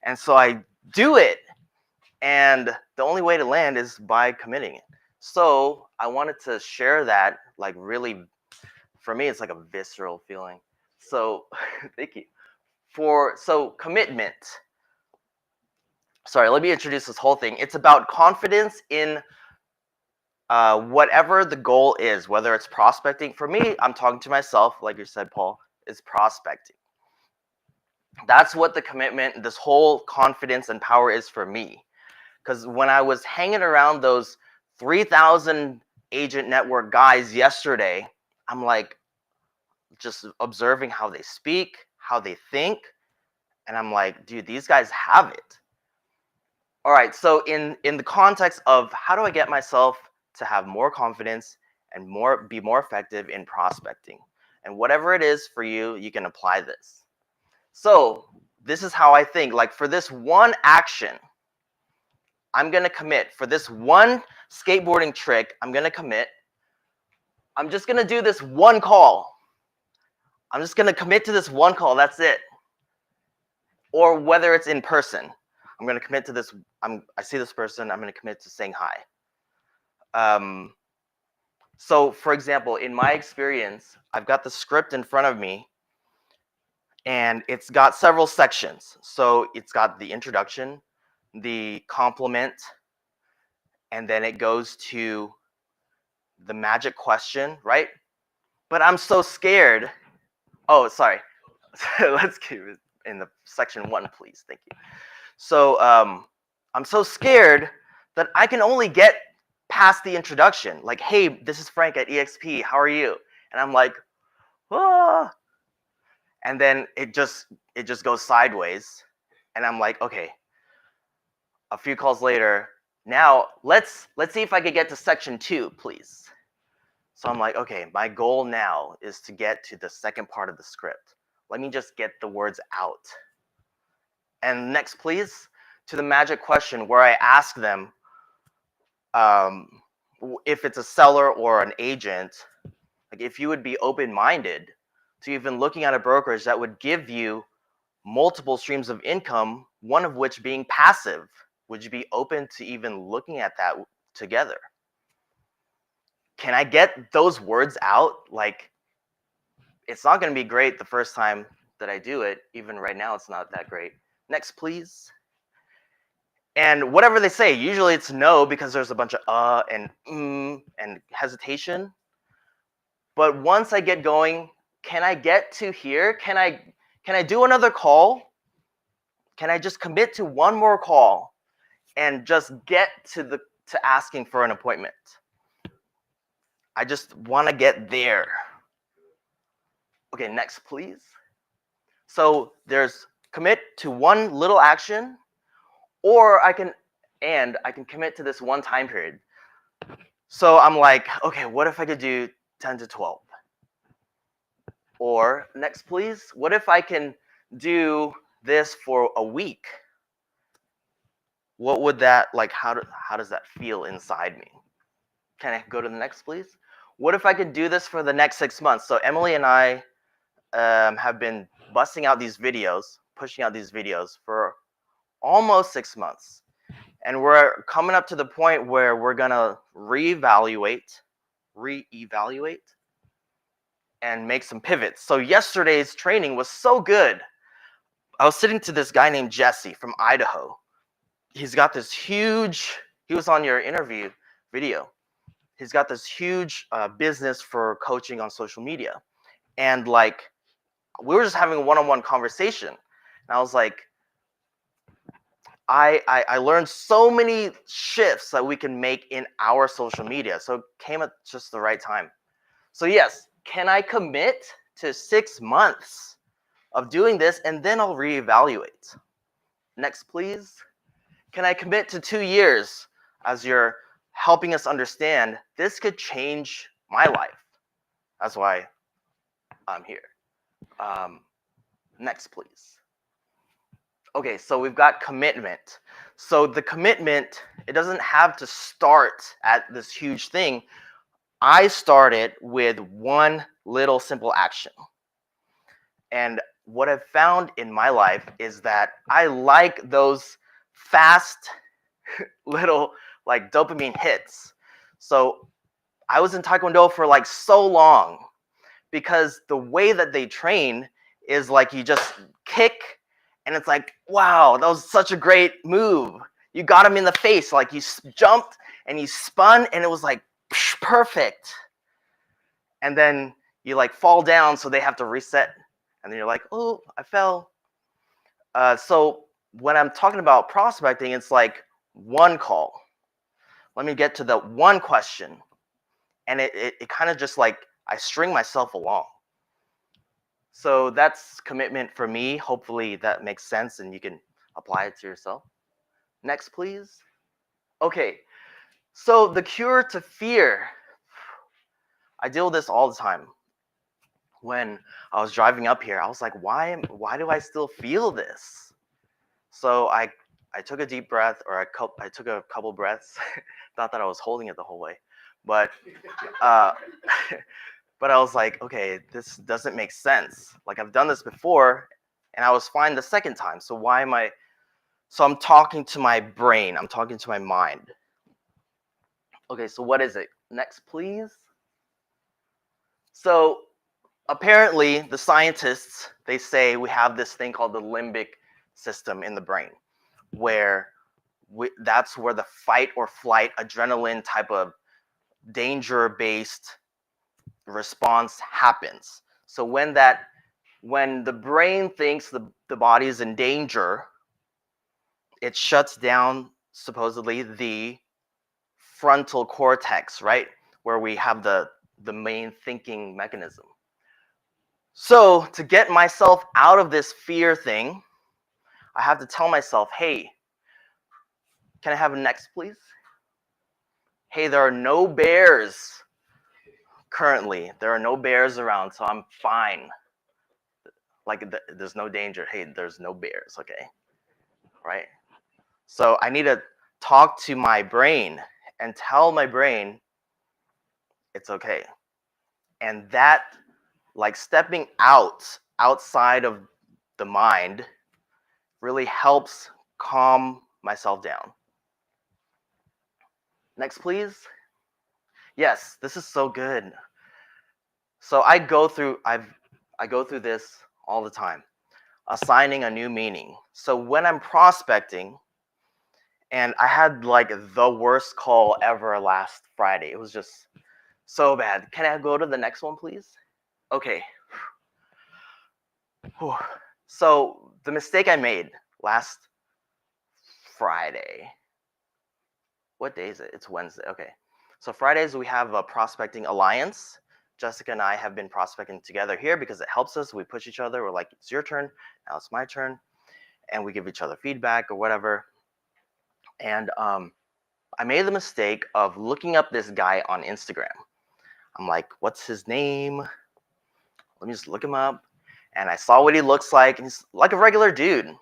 And so I do it. And the only way to land is by committing it. So I wanted to share that, like really, for me, it's like a visceral feeling. So thank you. So commitment. Sorry, let me introduce this whole thing. It's about confidence in whatever the goal is, whether it's prospecting. For me, I'm talking to myself, like you said, Paul, is prospecting. That's what the commitment, this whole confidence and power is for me. Because when I was hanging around those 3,000 agent network guys yesterday, I'm like just observing how they speak, how they think, and I'm like, dude, these guys have it. All right, so in the context of how do I get myself to have more confidence and be more effective in prospecting, and whatever it is for you, you can apply this. So this is how I think. Like for this one action, I'm gonna commit. For this one skateboarding trick, I'm gonna commit. I'm just gonna do this one call. I'm just gonna commit to this one call. That's it. Or whether it's in person, I'm gonna commit to this. I see this person. I'm gonna commit to saying hi. So, for example, in my experience, I've got the script in front of me, and it's got several sections. So it's got the introduction, the compliment, and then it goes to the magic question, right? But I'm so scared. Oh, sorry. Let's keep it in the section 1, please. Thank you. So I'm so scared that I can only get past the introduction. Like, hey, this is Frank at EXP. How are you? And I'm like, ah. And then it just goes sideways. And I'm like, okay. A few calls later, now let's see if I could get to section 2, please. So I'm like, okay, my goal now is to get to the second part of the script. Let me just get the words out. And next, please, to the magic question where I ask them if it's a seller or an agent, like if you would be open-minded to even looking at a brokerage that would give you multiple streams of income, one of which being passive. Would you be open to even looking at that together? Can I get those words out? Like, it's not going to be great the first time that I do it. Even right now, it's not that great. Next, please. And whatever they say, usually it's no because there's a bunch of and and hesitation. But once I get going, can I get to here? Can I do another call? Can I just commit to one more call and just get to asking for an appointment? I just want to get there. Okay, next, please. So there's commit to one little action, or I can commit to this one time period. So I'm like, okay, what if I could do 10 to 12? Or next, please. What if I can do this for a week? What would that, like, how does that feel inside me? Can I go to the next, please? What if I could do this for the next 6 months? So Emily and I have been busting out these videos, pushing out these videos for almost 6 months. And we're coming up to the point where we're gonna reevaluate, and make some pivots. So yesterday's training was so good. I was sitting to this guy named Jesse from Idaho. He's got this huge, he was on your interview video. He's got this huge business for coaching on social media. And like, we were just having a one-on-one conversation. And I was like, I learned so many shifts that we can make in our social media. So it came at just the right time. So yes, can I commit to 6 months of doing this and then I'll reevaluate? Next, please. Can I commit to 2 years as you're helping us understand this could change my life? That's why I'm here. Next, please. Okay, so we've got commitment. So the commitment, it doesn't have to start at this huge thing. I started with one little simple action. And what I've found in my life is that I like those fast little like dopamine hits. So I was in Taekwondo for like so long because the way that they train is like you just kick and it's like, wow, that was such a great move. You got him in the face, like you jumped and you spun and it was like perfect. And then you like fall down, so they have to reset. And then you're like, oh, I fell. So when I'm talking about prospecting, it's like one call. Let me get to the one question. And it kind of just like, I string myself along. So that's commitment for me. Hopefully that makes sense and you can apply it to yourself. Next, please. Okay, so the cure to fear. I deal with this all the time. When I was driving up here, I was like, why do I still feel this? So I took a deep breath, or I took a couple breaths. Not that I was holding it the whole way, but but I was like, okay, this doesn't make sense. Like I've done this before, and I was fine the second time. So why am I? So I'm talking to my brain. I'm talking to my mind. Okay, so what is it? Next, please. So apparently, the scientists, they say we have this thing called the limbic system in the brain, where that's where the fight or flight, adrenaline type of danger-based response happens. So when the brain thinks the body is in danger, it shuts down supposedly the frontal cortex, right? Where we have the main thinking mechanism. So to get myself out of this fear thing, I have to tell myself, hey, can I have a next, please? Hey, there are no bears currently. There are no bears around, so I'm fine. Like there's no danger. Hey, there's no bears, okay? Right? So I need to talk to my brain and tell my brain it's okay. And that, like stepping outside of the mind, really helps calm myself down. Next, please. Yes, this is so good. So I go through this all the time, assigning a new meaning. So when I'm prospecting, and I had like the worst call ever last Friday. It was just so bad. Can I go to the next one, please? Okay. So the mistake I made last Friday. What day is it? It's Wednesday. Okay. So Fridays we have a prospecting alliance. Jessica and I have been prospecting together here because it helps us. We push each other. We're like, it's your turn. Now it's my turn. And we give each other feedback or whatever. And I made the mistake of looking up this guy on Instagram. I'm like, what's his name? Let me just look him up. And I saw what he looks like. And he's like a regular dude.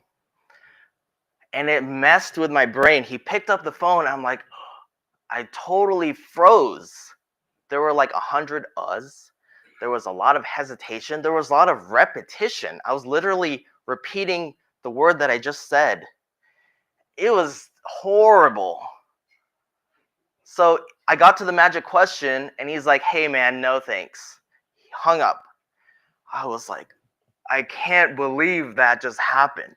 And it messed with my brain. He picked up the phone. And I'm like, I totally froze. There were like 100 uhs. There was a lot of hesitation. There was a lot of repetition. I was literally repeating the word that I just said. It was horrible. So I got to the magic question, and he's like, hey man, no thanks. He hung up. I was like, I can't believe that just happened.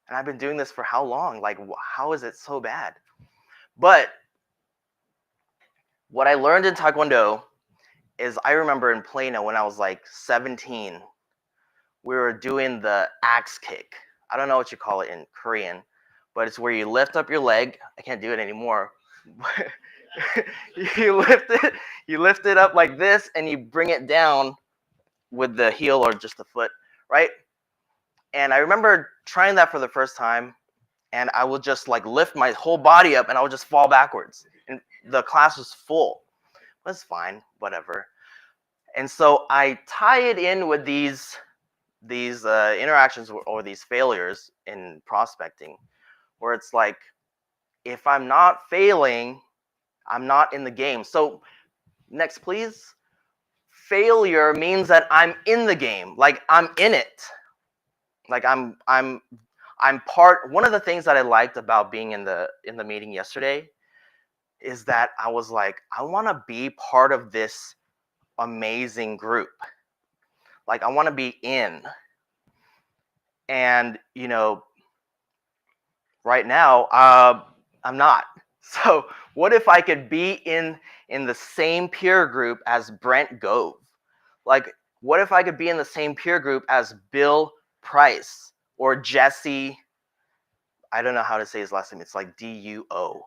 And I've been doing this for how long? Like, how is it so bad? But what I learned in Taekwondo is I remember in Plano when I was like 17, we were doing the axe kick. I don't know what you call it in Korean, but it's where you lift up your leg. I can't do it anymore. you lift it up like this, and you bring it down with the heel or just the foot, right? And I remember trying that for the first time, and I would just like lift my whole body up, and I would just fall backwards. And the class was full. That's fine, whatever. And so I tie it in with these interactions or these failures in prospecting, where it's like, if I'm not failing, I'm not in the game. So next, please. Failure means that I'm in the game, like I'm in it. Like I'm part. One of the things that I liked about being in the meeting yesterday is that I was like, I want to be part of this amazing group. Like I want to be in. And you know, right now, I'm not. So what if I could be in the same peer group as Brent Gove? Like, what if I could be in the same peer group as Bill Price or Jesse? I don't know how to say his last name. It's like Duo.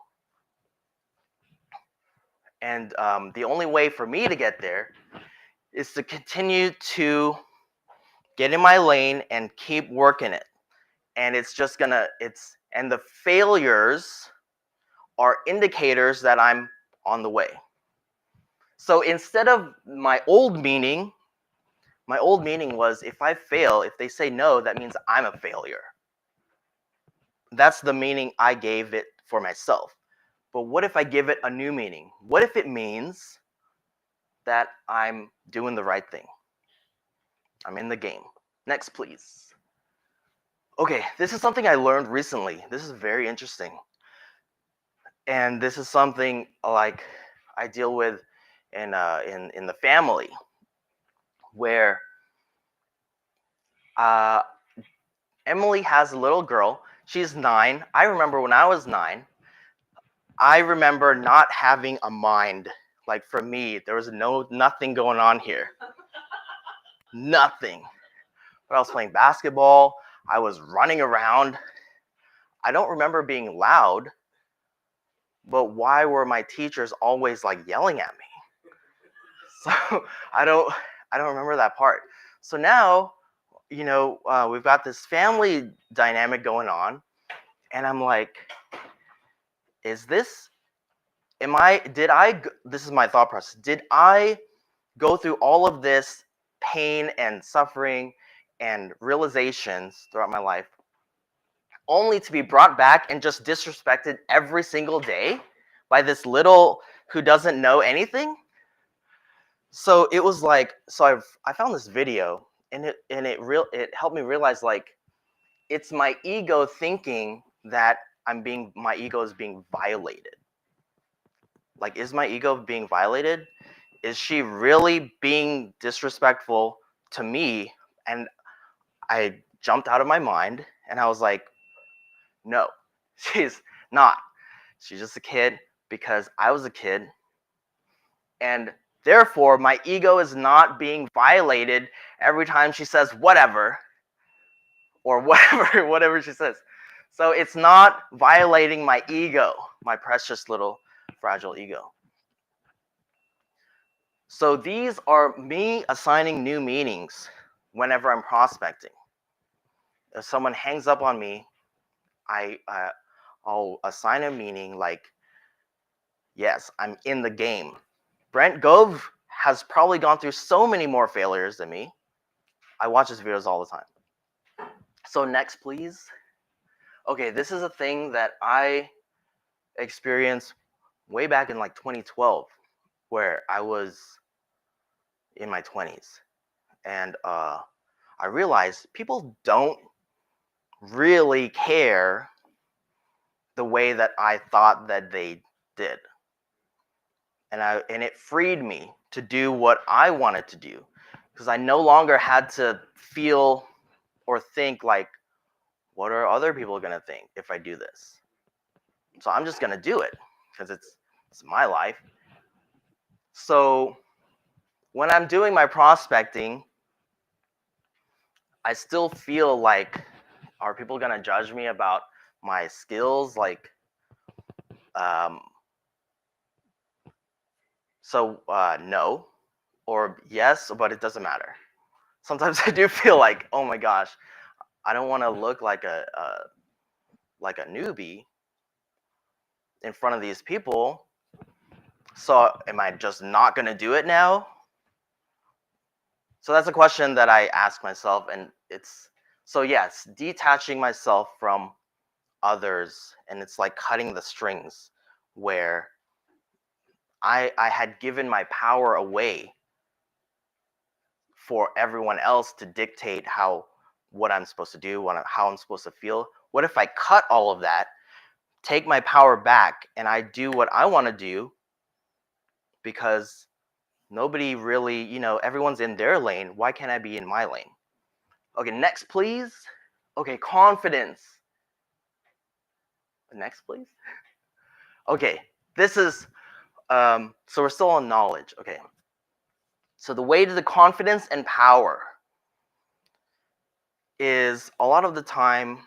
And the only way for me to get there is to continue to get in my lane and keep working it. And it's just gonna, and the failures are indicators that I'm on the way. So instead of my old meaning was, if I fail, if they say no, that means I'm a failure. That's the meaning I gave it for myself. But what if I give it a new meaning? What if it means that I'm doing the right thing? I'm in the game. Next, please. Okay, this is something I learned recently. This is very interesting. And this is something like I deal with in the family, where Emily has a little girl. She's 9. I remember when I was 9, I remember not having a mind. Like for me, there was nothing going on here. Nothing. But I was playing basketball. I was running around. I don't remember being loud, but why were my teachers always like yelling at me? So I don't remember that part. So now, you know, we've got this family dynamic going on, and I'm like, this is my thought process. Did I go through all of this pain and suffering and realizations throughout my life only to be brought back and just disrespected every single day by this little who doesn't know anything? So it was like, I found this video, and it helped me realize, like, it's my ego thinking that my ego is being violated. Like, is my ego being violated? Is she really being disrespectful to me? And I jumped out of my mind, and I was like, no, she's not. She's just a kid because I was a kid. And therefore, my ego is not being violated every time she says whatever, or whatever she says. So it's not violating my ego, my precious little fragile ego. So these are me assigning new meanings whenever I'm prospecting. If someone hangs up on me, I'll assign a meaning like, yes, I'm in the game. Brent Gove has probably gone through so many more failures than me. I watch his videos all the time. So next, please. Okay, this is a thing that I experience way back in like 2012 where I was in my 20s. And I realized people don't really care the way that I thought that they did. And it freed me to do what I wanted to do because I no longer had to feel or think like, what are other people going to think if I do this? So I'm just going to do it because it's my life. So when I'm doing my prospecting, I still feel like, are people going to judge me about my skills? Like, no, or yes, but it doesn't matter. Sometimes I do feel like, oh my gosh, I don't want to look like a newbie in front of these people. So am I just not going to do it now? So that's a question that I ask myself, and it's so yes, detaching myself from others, and it's like cutting the strings where I had given my power away for everyone else to dictate what I'm supposed to do, how I'm supposed to feel. What if I cut all of that, take my power back, and I do what I want to do? Because nobody really, everyone's in their lane. Why can't I be in my lane? Okay, next, please. Okay, confidence. Next, please. Okay, this is, so we're still on knowledge. Okay. So the way to the confidence and power is a lot of the time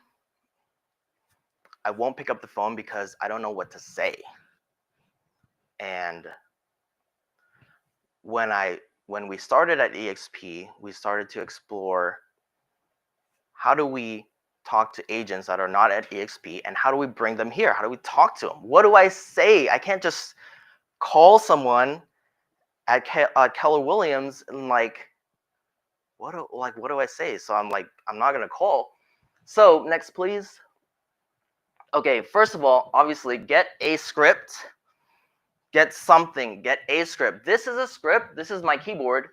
I won't pick up the phone because I don't know what to say. And when we started at EXP, we started to explore how do we talk to agents that are not at EXP, and how do we bring them here? How do we talk to them? What do I say? I can't just call someone at Keller Williams and like, what do I say? So I'm like, I'm not gonna call. So next, please. Okay, first of all, obviously get a script. Get something. Get a script. This is a script. This is my keyboard,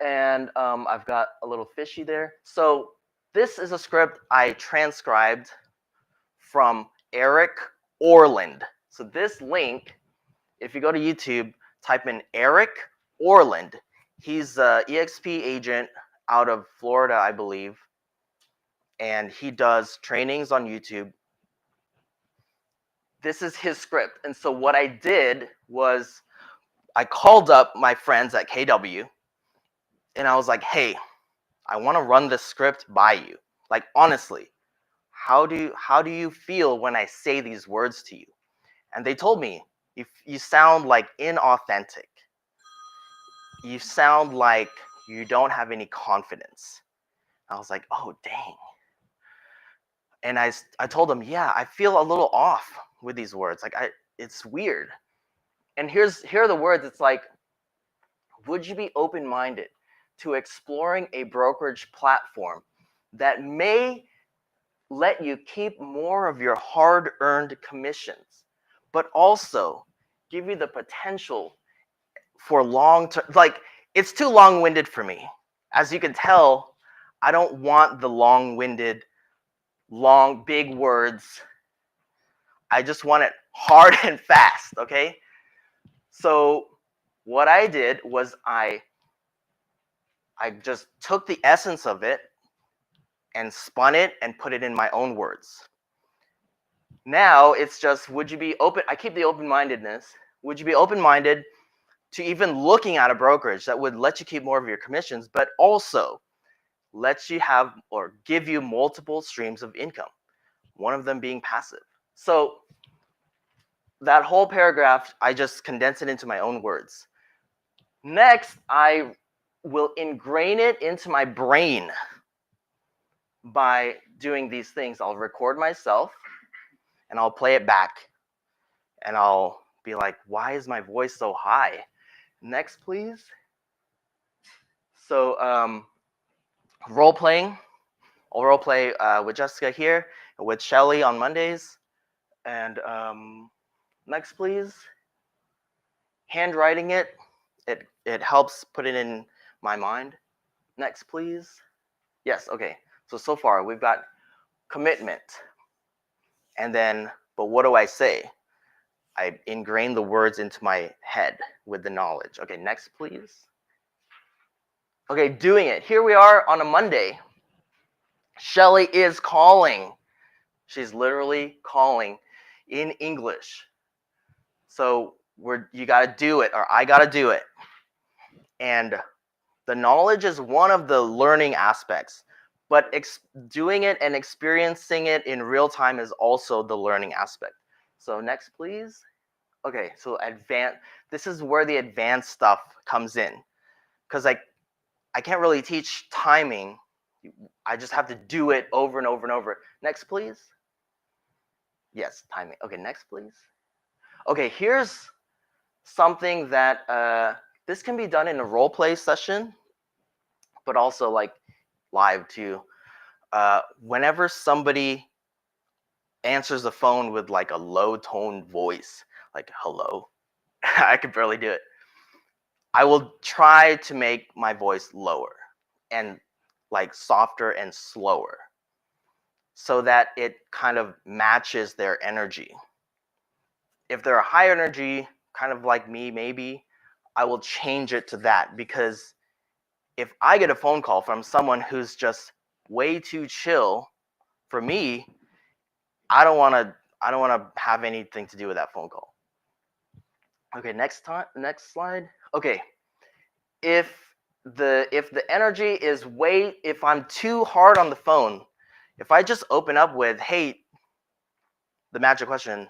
and I've got a little fishy there. So this is a script I transcribed from Eric Orland. So this link, if you go to YouTube, type in Eric Orland. He's an EXP agent out of Florida, I believe, and he does trainings on YouTube. This is his script. And so what I did was I called up my friends at KW, and I was like, hey, I want to run this script by you. Like, honestly, how do you feel when I say these words to you? And they told me, if you sound like inauthentic. You sound like you don't have any confidence. I was like, oh, dang. And I told them, yeah, I feel a little off with these words. Like, it's weird. And here are the words. It's like, would you be open-minded to exploring a brokerage platform that may let you keep more of your hard-earned commissions, but also give you the potential for long-term, like, it's too long-winded for me. As you can tell, I don't want the long-winded, big words. I just want it hard and fast, okay? So what I did was I just took the essence of it and spun it and put it in my own words. Now it's just, would you be open? I keep the open-mindedness. Would you be open-minded to even looking at a brokerage that would let you keep more of your commissions, but also lets you have or give you multiple streams of income, one of them being passive? So that whole paragraph, I just condense it into my own words. Next, I will ingrain it into my brain by doing these things. I'll record myself and I'll play it back, and I'll be like, why is my voice so high? Next, please. So role playing. I'll role play with Jessica here, with Shelly on Mondays. And next, please. Handwriting it helps put it in my mind. Next, please. Yes, okay. So far we've got commitment. And then, but what do I say? I ingrain the words into my head with the knowledge. Okay, next, please. Okay, doing it. Here we are on a Monday. Shelly is calling. She's literally calling in English. So you got to do it, or I got to do it. And the knowledge is one of the learning aspects, but doing it and experiencing it in real time is also the learning aspect. So next, please. Okay, so this is where the advanced stuff comes in, because I can't really teach timing. I just have to do it over and over and over. Next, please. Yes, timing. Okay, next, please. Okay, here's something that this can be done in a role play session, but also like live too. Whenever somebody answers the phone with like a low tone voice, like hello, I can barely do it. I will try to make my voice lower and like softer and slower so that it kind of matches their energy. If they're a high energy, kind of like me, maybe I will change it to that, because if I get a phone call from someone who's just way too chill, for me, I don't want to have anything to do with that phone call. Okay, next slide. Okay, if the energy is if I'm too hard on the phone, if I just open up with, hey, the magic question,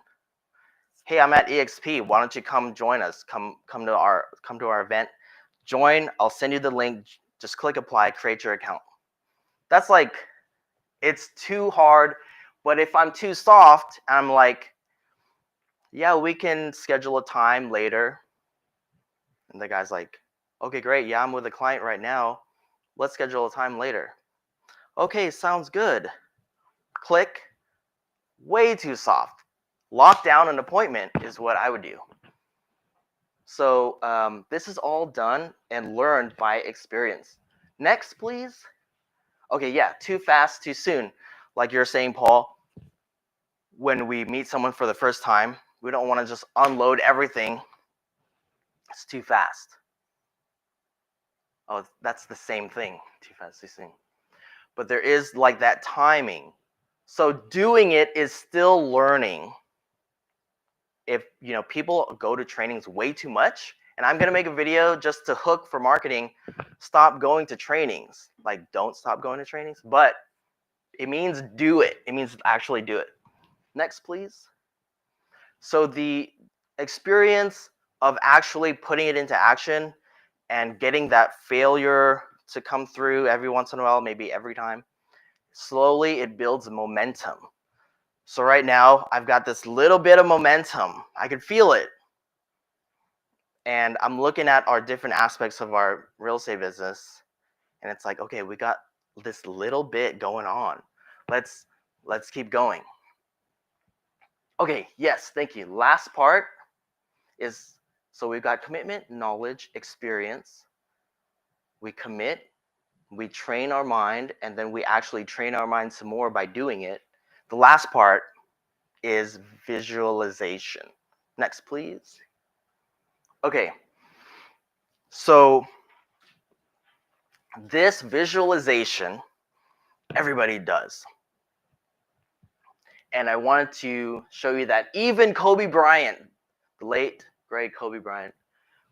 hey, I'm at EXP, why don't you come join us? Come to our event. Join, I'll send you the link, just click apply, create your account. That's like, it's too hard. But if I'm too soft, I'm like, yeah, we can schedule a time later. And the guy's like, okay, great. Yeah, I'm with a client right now. Let's schedule a time later. Okay, sounds good. Click. Way too soft. Lock down an appointment is what I would do. So this is all done and learned by experience. Next, please. Okay, yeah, too fast, too soon. Like you're saying, Paul, when we meet someone for the first time, we don't want to just unload everything. It's too fast. Oh, that's the same thing, too fast, too soon. But there is like that timing. So doing it is still learning. If people go to trainings way too much, and I'm gonna make a video just to hook for marketing, stop going to trainings. Like, don't stop going to trainings, but it means do it. It means actually do it. Next, please. So the experience of actually putting it into action and getting that failure to come through every once in a while, maybe every time, slowly it builds momentum. So right now, I've got this little bit of momentum. I can feel it. And I'm looking at our different aspects of our real estate business, and it's like, okay, we got this little bit going on. Let's keep going. Okay, yes, thank you. Last part is, so we've got commitment, knowledge, experience. We commit, we train our mind, and then we actually train our mind some more by doing it. The last part is visualization. Next, please. Okay, so this visualization, everybody does. And I wanted to show you that even Kobe Bryant, the late, great Kobe Bryant,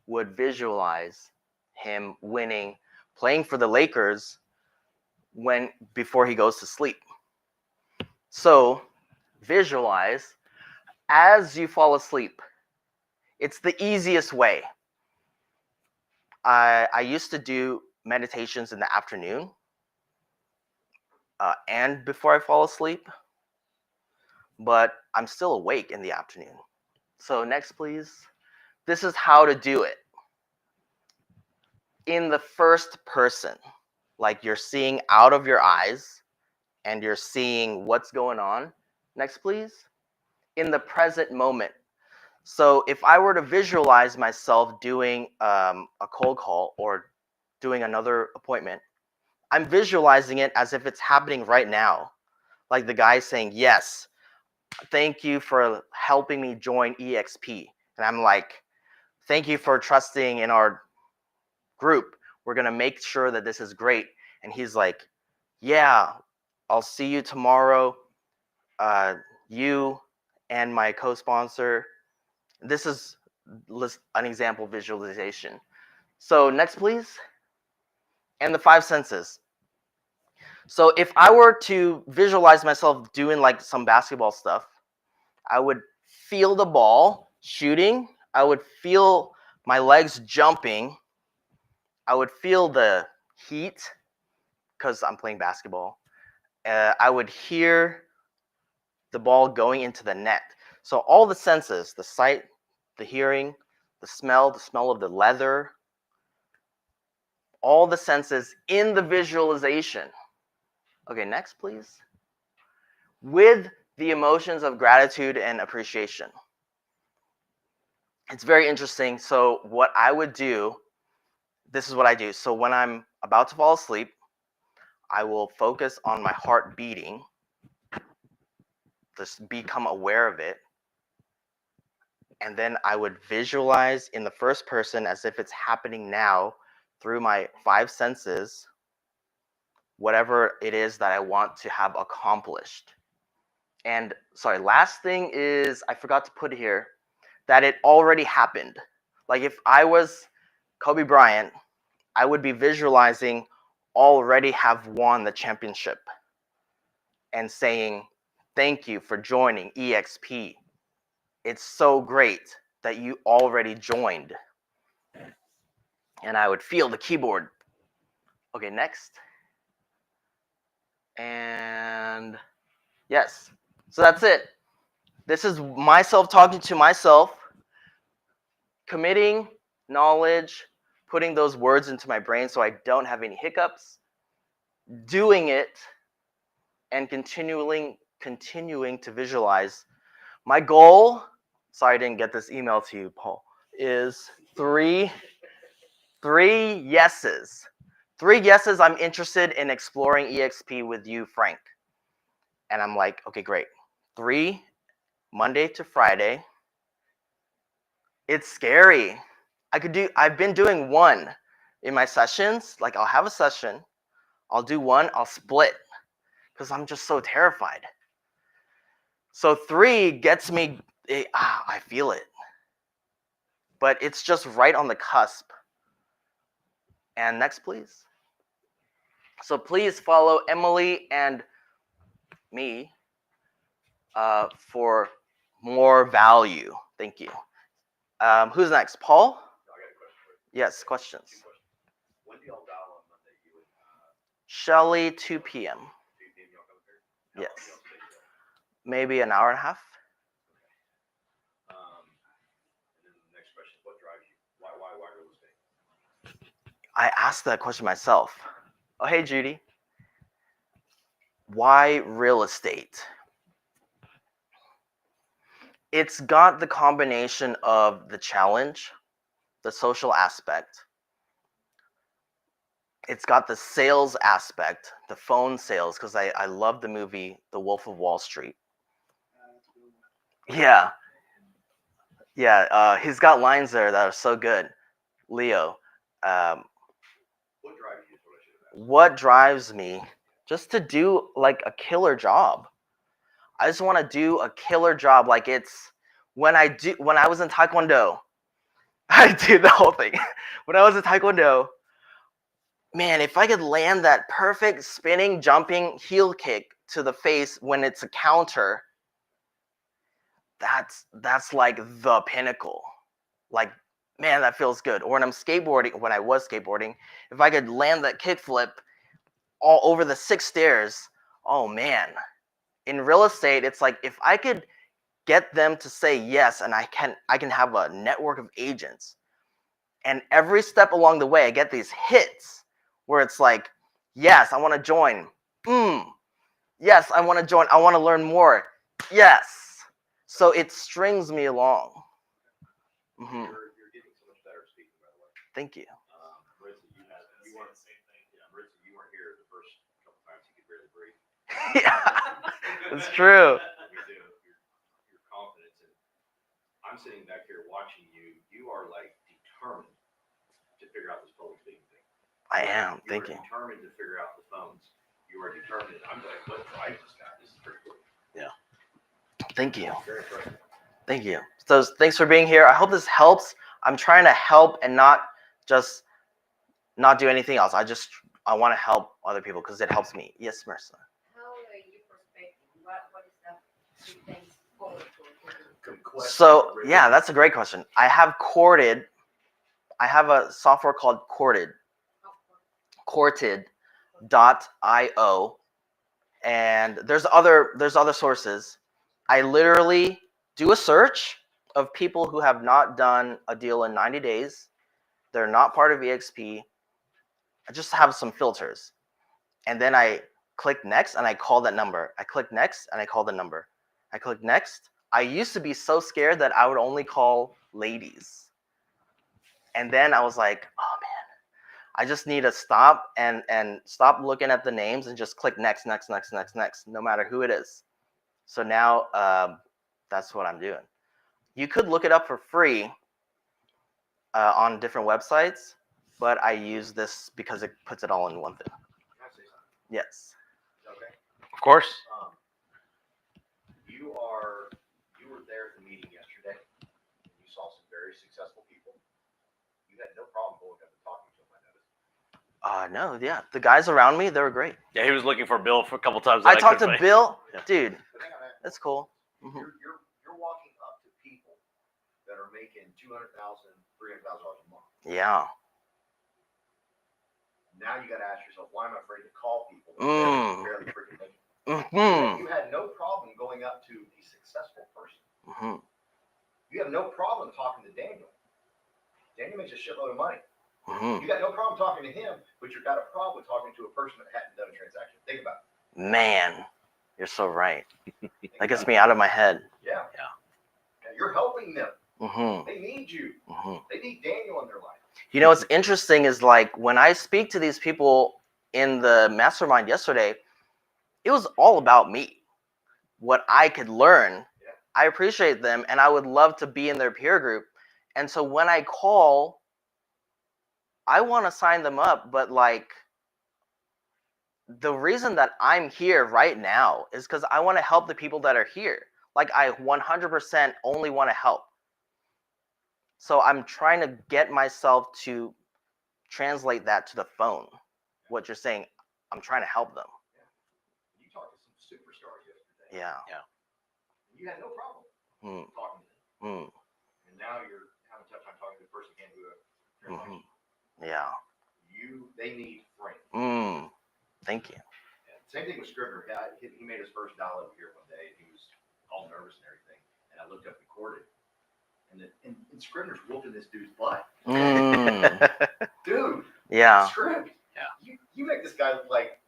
would visualize him winning, playing for the Lakers before he goes to sleep. So visualize as you fall asleep. It's the easiest way. I used to do meditations in the afternoon and before I fall asleep, but I'm still awake in the afternoon. So next, please. This is how to do it. In the first person, like you're seeing out of your eyes and you're seeing what's going on. Next, please. in the present moment. So if I were to visualize myself doing a cold call or doing another appointment, I'm visualizing it as if it's happening right now. Like the guy saying, yes, thank you for helping me join EXP. And I'm like, thank you for trusting in our group. We're going to make sure that this is great. And he's like, yeah, I'll see you tomorrow. You and my co-sponsor. This is an example visualization. So next, please. And the 5 senses. So if I were to visualize myself doing like some basketball stuff, I would feel the ball shooting. I would feel my legs jumping. I would feel the heat because I'm playing basketball. I would hear the ball going into the net. So all the senses, the sight, the hearing, the smell of the leather, all the senses in the visualization. Okay, next, please. With the emotions of gratitude and appreciation. It's very interesting. So what I would do, this is what I do. So when I'm about to fall asleep, I will focus on my heart beating, just become aware of it. And then I would visualize in the first person as if it's happening now through my 5 senses, whatever it is that I want to have accomplished. And sorry, last thing is, I forgot to put here, that it already happened. Like if I was Kobe Bryant, I would be visualizing already have won the championship and saying, thank you for joining EXP. It's so great that you already joined. And I would feel the keyboard. Okay, next. And yes, so that's it. This is myself talking to myself, committing knowledge, putting those words into my brain so I don't have any hiccups, doing it, and continuing to visualize. My goal, sorry I didn't get this email to you, Paul, is three yeses. 3 yeses, I'm interested in exploring EXP with you, Frank. And I'm like, okay, great. 3, Monday to Friday. It's scary. I've been doing 1 in my sessions. Like I'll have a session, I'll do 1, I'll split because I'm just so terrified. So 3 gets me, I feel it. But it's just right on the cusp. And next, please. So please follow Emily and me for more value. Thank you. Who's next? Paul? I got a question. Yes, questions. When do y'all dial on Monday? You and Shelly, 2 p.m. 2 p.m. y'all come here? How long Yes. y'all stay here? Maybe an hour and a half. And then the next question: what drives you? Why real estate? I asked that question myself. Oh, hey, Judy. Why real estate? It's got the combination of the challenge, the social aspect. It's got the sales aspect, the phone sales, because I love the movie The Wolf of Wall Street. Yeah. Yeah, he's got lines there that are so good. Leo, What drives you? Is what I should have asked. what drives me just to do like a killer job? I just want to do a killer job. Like it's when I was in Taekwondo, I did the whole thing. When I was in Taekwondo, man, if I could land that perfect spinning, jumping heel kick to the face when it's a counter, that's like the pinnacle. Like, man, that feels good. Or when I was skateboarding, if I could land that kickflip all over the 6 stairs, oh man. In real estate, it's like if I could get them to say yes, and I can have a network of agents, and every step along the way I get these hits where it's like, yes, I want to join. Yes, I want to join. I want to learn more. Yes. So it strings me along. Hmm. You're getting so much better at speaking, by the way. Thank you. Marissa, you weren't, yeah, Marissa, you weren't here the first couple times. You could barely breathe. Yeah, it's true. You do. Your confidence, and I'm sitting back here watching you. You are like determined to figure out this public speaking thing. I am. You Thank are you. determined to figure out the phones. You are determined. I'm like, what drives this guy? This is pretty cool. Thank you. Very impressive. Thank you. So thanks for being here. I hope this helps. I'm trying to help and not just not do anything else. I want to help other people because it helps me. Yes, Marissa. How are you perspective? What is the big things forward to? Good question. So yeah, that's a great question. I have a software called Courted.io, and there's other sources. I literally do a search of people who have not done a deal in 90 days. They're not part of EXP. I just have some filters. And then I click next and I call that number. I click next and I call the number. I click next. I used to be so scared that I would only call ladies. And then I was like, oh man, I just need to stop and stop looking at the names and just click next, no matter who it is. So now that's what I'm doing. You could look it up for free on different websites, but I use this because it puts it all in one thing. Can I say something? Yes. Okay. Of course. You were there at the meeting yesterday. You saw some very successful people. You had no problem going up and talking to them, I noticed. No, yeah. The guys around me, they were great. Yeah, he was looking for Bill for a couple times. I talked to Bill. Yeah. Dude, But hang on, hang on. that's cool. You're walking up to people that are making $200,000, $300,000 a month. Yeah. Now you got to ask yourself, why am I afraid to call people? that Mm. barely freaking make it? Mm-hmm. You had no problem going up to a successful person. Mm-hmm. You have no problem talking to Daniel. Daniel makes a shitload of money. Mm-hmm. You got no problem talking to him, but you've got a problem with talking to a person that hadn't done a transaction. Think about it. Man, you're so right. Think That gets about me out of my head. it. Yeah. Yeah. And you're helping them. Mm-hmm. They need you. Mm-hmm. They need Daniel in their life. You know what's interesting is like when I speak to these people in the mastermind yesterday, it was all about me, what I could learn. Yeah. I appreciate them and I would love to be in their peer group. And so when I call, I want to sign them up, but like the reason that I'm here right now is because I want to help the people that are here. Like I 100% only want to help. So I'm trying to get myself to translate that to the phone. What you're saying, I'm trying to help them. You talked to some superstars yesterday. Yeah. And you had no problem Mm, talking to them. mm, And now you're having a tough time talking to the person who can't do a transaction. yeah. They need friends. Mm, thank you. And same thing with Scrivener. He made his first dial over here one day, and he was all nervous and everything. And I looked up and recorded. And Scrivener's whooping this dude's butt. Mm, Dude, yeah. Scrib, Yeah. you make this guy look like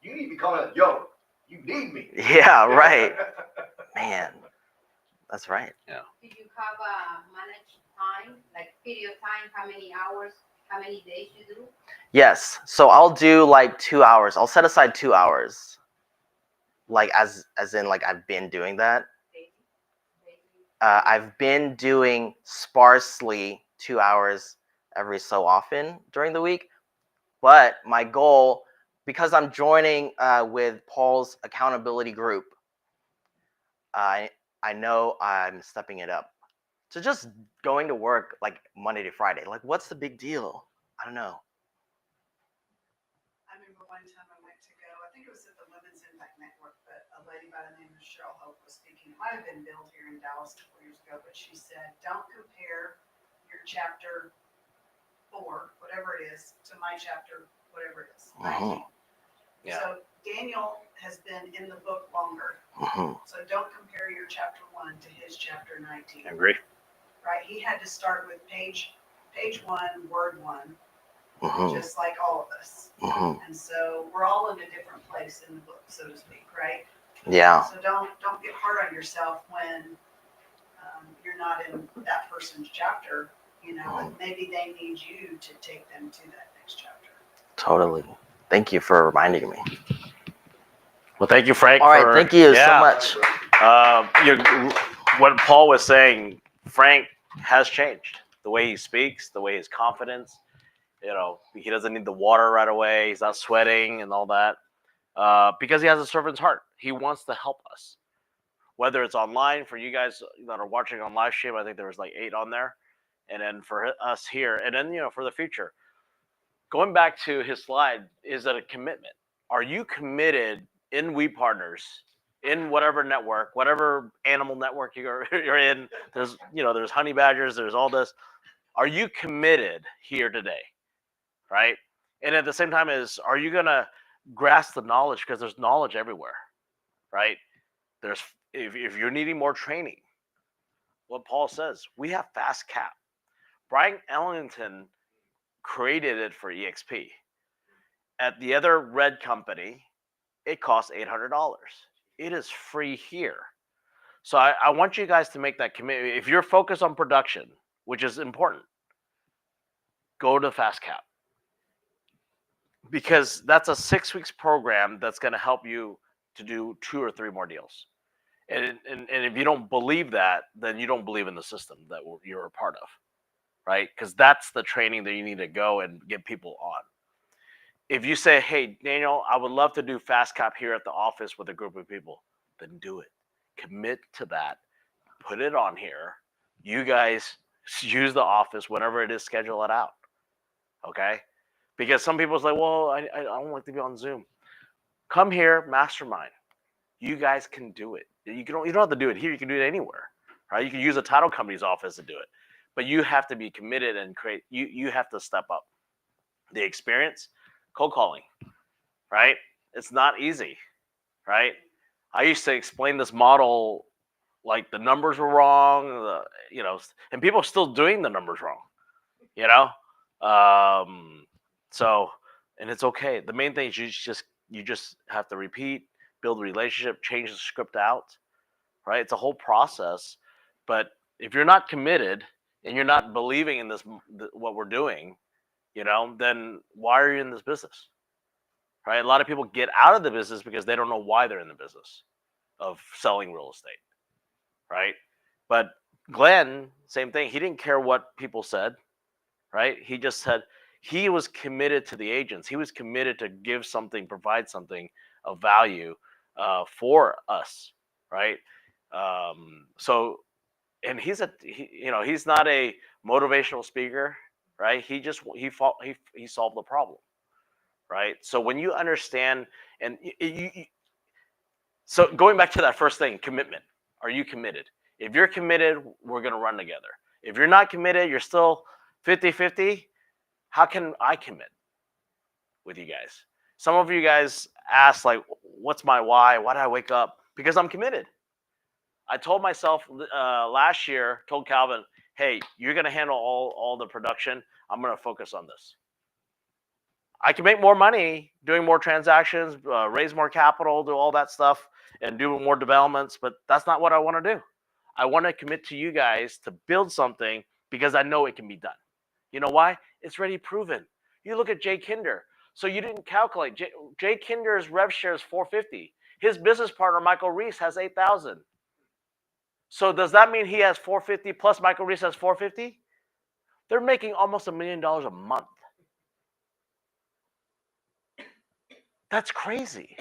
you need to be calling out, yo, you need me. Yeah, right. Man, that's right. Do you have a managed time, like period time, how many hours, how many days you do? Yes. So I'll do like 2 hours. I'll set aside 2 hours. Like as in like I've been doing that. Daily? I've been doing sparsely 2 hours every so often during the week. But my goal, because I'm joining with Paul's accountability group, I know I'm stepping it up. So just going to work like Monday to Friday, like what's the big deal? I don't know. I remember one time I went to go, I think it was at the Women's Impact Network, but a lady by the name of Cheryl Hope was speaking. It might have been billed here in Dallas a couple years ago, but she said, don't compare your chapter 4, whatever it is, to my chapter, whatever it is. Mhm. 19. Yeah. So Daniel has been in the book longer. Mhm. So don't compare your chapter 1 to his chapter 19. I agree. Right? He had to start with page 1, word 1, Mhm. just like all of us. Mhm. And so we're all in a different place in the book, so to speak, right? Yeah. So don't get hard on yourself when you're not in that person's chapter, you know, maybe they need you to take them to that next chapter. Totally. Thank you for reminding me. Well, thank you, Frank. All right, for- thank you so yeah. much. What Paul was saying, Frank has changed. The way he speaks, the way his confidence. He doesn't need the water right away. He's not sweating and all that because he has a servant's heart. He wants to help us. Whether it's online for you guys that are watching on live stream, I think there was like 8 on there, and then for us here, and then for the future. Going back to his slide, is it a commitment? Are you committed in We Partners, in whatever network, whatever animal network you're in? There's honey badgers, there's all this. Are you committed here today, right? And at the same time, are you gonna grasp the knowledge, because there's knowledge everywhere, right? If you're needing more training, what Paul says, we have Fast Cap. Brian Ellington created it for EXP. At the other red company, it costs $800. It is free here. So I want you guys to make that commitment. If you're focused on production, which is important, go to Fast Cap. Because that's a 6 weeks program that's going to help you to do 2 or 3 more deals. And if you don't believe that, then you don't believe in the system that you're a part of, right? Because that's the training that you need to go and get people on. If you say, hey, Daniel, I would love to do Fast Cap here at the office with a group of people, then do it. Commit to that. Put it on here. You guys use the office, whenever it is, schedule it out. Okay? Because some people's like, well, I don't like to be on Zoom. Come here, mastermind. You guys can do it. You don't have to do it here. You can do it anywhere, right? You can use a title company's office to do it, but you have to be committed and create. You have to step up. The experience, cold calling, right? It's not easy, right? I used to explain this model like the numbers were wrong, and people are still doing the numbers wrong, So, and it's okay. The main thing is you just have to repeat, build a relationship, change the script out, right? It's a whole process. But if you're not committed and you're not believing in what we're doing, then why are you in this business, right? A lot of people get out of the business because they don't know why they're in the business of selling real estate, right? But Glenn, same thing. He didn't care what people said, right? He just said he was committed to the agents. He was committed to give something, provide something of value for us, right? And he's not a motivational speaker, right? He solved the problem, right? So when you understand, and so going back to that first thing, commitment. Are you committed? If you're committed, we're going to run together. If you're not committed, you're still 50-50, how can I commit with you guys? Some of you guys ask, like, what's my why? Why did I wake up? Because I'm committed. I told myself last year, told Calvin, hey, you're going to handle all the production. I'm going to focus on this. I can make more money doing more transactions, raise more capital, do all that stuff, and do more developments, but that's not what I want to do. I want to commit to you guys to build something because I know it can be done. You know why? It's already proven. You look at Jay Kinder. So you didn't calculate. Jay Kinder's rev share is 450. His business partner, Michael Reese, has 8,000. So does that mean he has 450 plus Michael Reese has 450? They're making almost $1 million a month. That's crazy.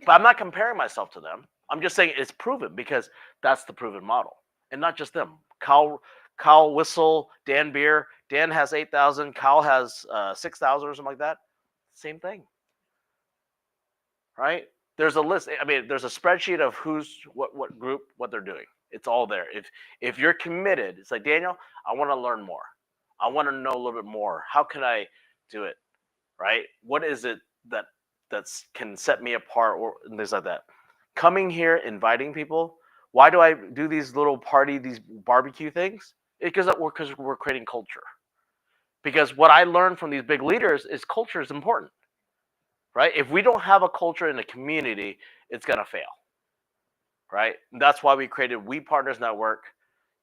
But I'm not comparing myself to them. I'm just saying it's proven because that's the proven model. And not just them. Kyle Whistle, Dan Beer. Dan has 8,000. Kyle has 6,000 or something like that. Same thing. Right? There's a list. I mean, there's a spreadsheet of who's what group, what they're doing. It's all there. If you're committed, it's like, Daniel, I want to learn more. I want to know a little bit more. How can I do it? Right? What is it that can set me apart or things like that? Coming here, inviting people. Why do I do these little these barbecue things? Because we're creating culture. Because what I learned from these big leaders is culture is important, right? If we don't have a culture in a community, it's going to fail, right? And that's why we created We Partners Network.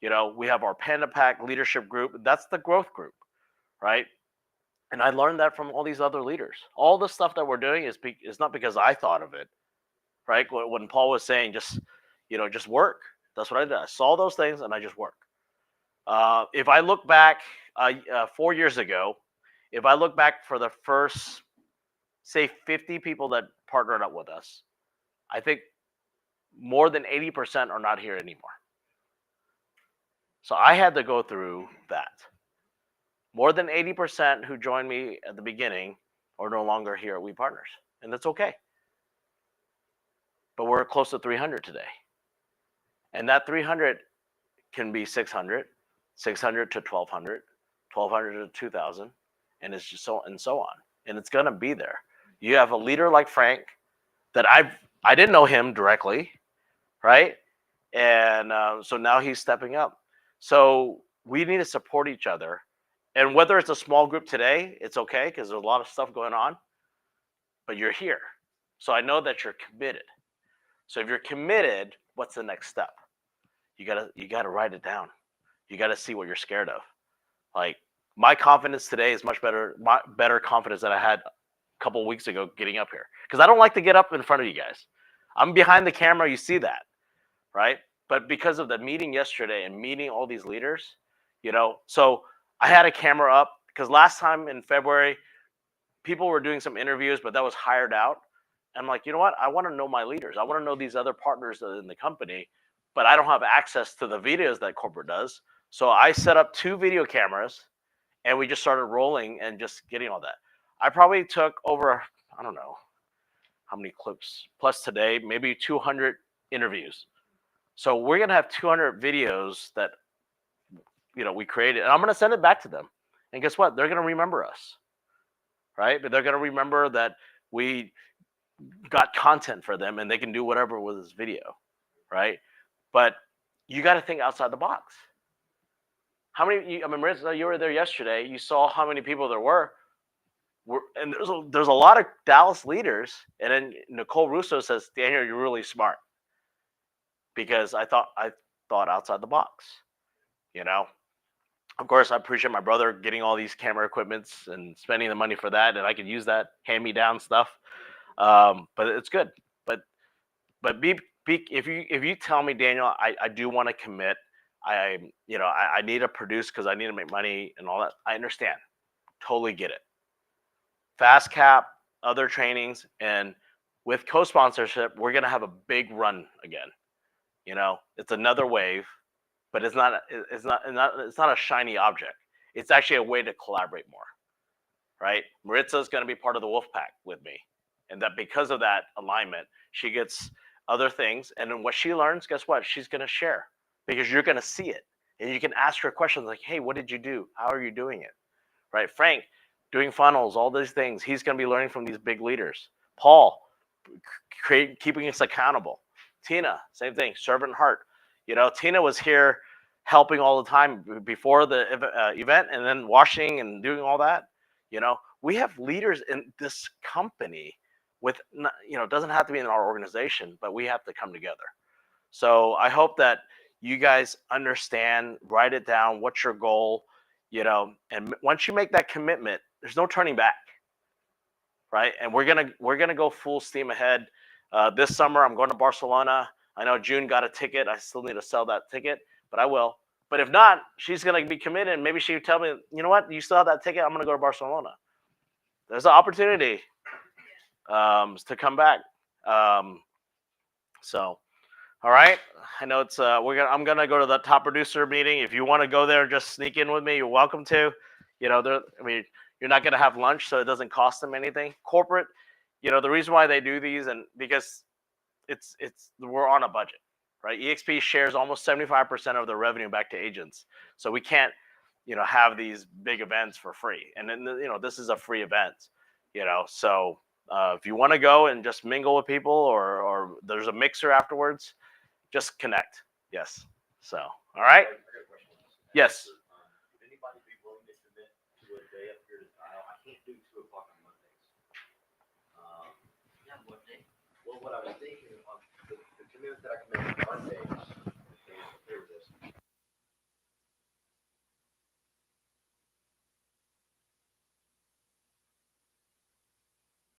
You know, we have our Panda Pack leadership group. That's the growth group, right? And I learned that from all these other leaders. All the stuff that we're doing is not because I thought of it, right? When Paul was saying just, you know, just work. That's what I did. I saw those things and I just work. If I look back 4 years ago, if I look back for the first, say, 50 people that partnered up with us, I think more than 80% are not here anymore. So I had to go through that. More than 80% who joined me at the beginning are no longer here at We Partners, and that's okay. But we're close to 300 today. And that 300 can be 600, 600 to 1,200, 1,200 to 2,000, and it's just so on. And it's gonna be there. You have a leader like Frank that I didn't know him directly, right? And so now he's stepping up. So we need to support each other. And whether it's a small group today, it's okay because there's a lot of stuff going on, but you're here. So I know that you're committed. So if you're committed, what's the next step? You gotta write it down. You gotta see what you're scared of. Like my confidence today is much better, better confidence than I had a couple of weeks ago getting up here. Because I don't like to get up in front of you guys. I'm behind the camera, you see that, right? But because of the meeting yesterday and meeting all these leaders, you know, so I had a camera up because last time in February, people were doing some interviews, but that was hired out. I'm like, you know what? I want to know my leaders. I want to know these other partners in the company, but I don't have access to the videos that corporate does. So I set up 2 video cameras and we just started rolling and just getting all that. I probably took over, I don't know how many clips, plus today, maybe 200 interviews. So we're going to have 200 videos that, you know, we created, and I'm going to send it back to them. And guess what? They're going to remember us, right? But they're going to remember that we got content for them and they can do whatever with this video, right? But you got to think outside the box. How many, I mean, Marissa, you were there yesterday. You saw how many people there were. And there's a lot of Dallas leaders. And then Nicole Russo says, Daniel, you're really smart. Because I thought outside the box, you know. Of course, I appreciate my brother getting all these camera equipments and spending the money for that, and I could use that hand-me-down stuff. But it's good. But if you tell me, Daniel, I do want to commit. I need to produce because I need to make money and all that. I understand, totally get it. Fast Cap, other trainings, and with co-sponsorship, we're gonna have a big run again. You know, it's another wave, but it's not a shiny object. It's actually a way to collaborate more, right? Maritza is going to be part of the Wolf Pack with me, and that because of that alignment, she gets other things, and then what she learns, guess what? She's going to share because you're going to see it, and you can ask her questions like, "Hey, what did you do? How are you doing it?" Right? Frank doing funnels, all these things. He's going to be learning from these big leaders. Paul, keeping us accountable. Tina, same thing, servant heart. You know, Tina was here helping all the time before the event and then washing and doing all that. You know, we have leaders in this company with, you know, it doesn't have to be in our organization, but we have to come together. So I hope that you guys understand, write it down, what's your goal, you know, and once you make that commitment, there's no turning back, right? And we're gonna go full steam ahead. This summer, I'm going to Barcelona. I know June got a ticket. I still need to sell that ticket, but I will. But if not, she's going to be committed. And maybe she would tell me, you know what? You still have that ticket. I'm going to go to Barcelona. There's an opportunity to come back. So, all right. I know it's I'm going to go to the top producer meeting. If you want to go there and just sneak in with me, you're welcome to. You know, you're not going to have lunch, so it doesn't cost them anything. Corporate, you know, the reason why they do these and because we're on a budget, right? EXP shares almost 75% of the revenue back to agents. So we can't, you know, have these big events for free. And then, you know, this is a free event, you know, so if you want to go and just mingle with people or there's a mixer afterwards, just connect. Yes. So, all right. Yes. If anybody be willing to commit to a day up here to Dial, I can't do 2 o'clock on Mondays. Well, what I was thinking on the commitment that I can make on Mondays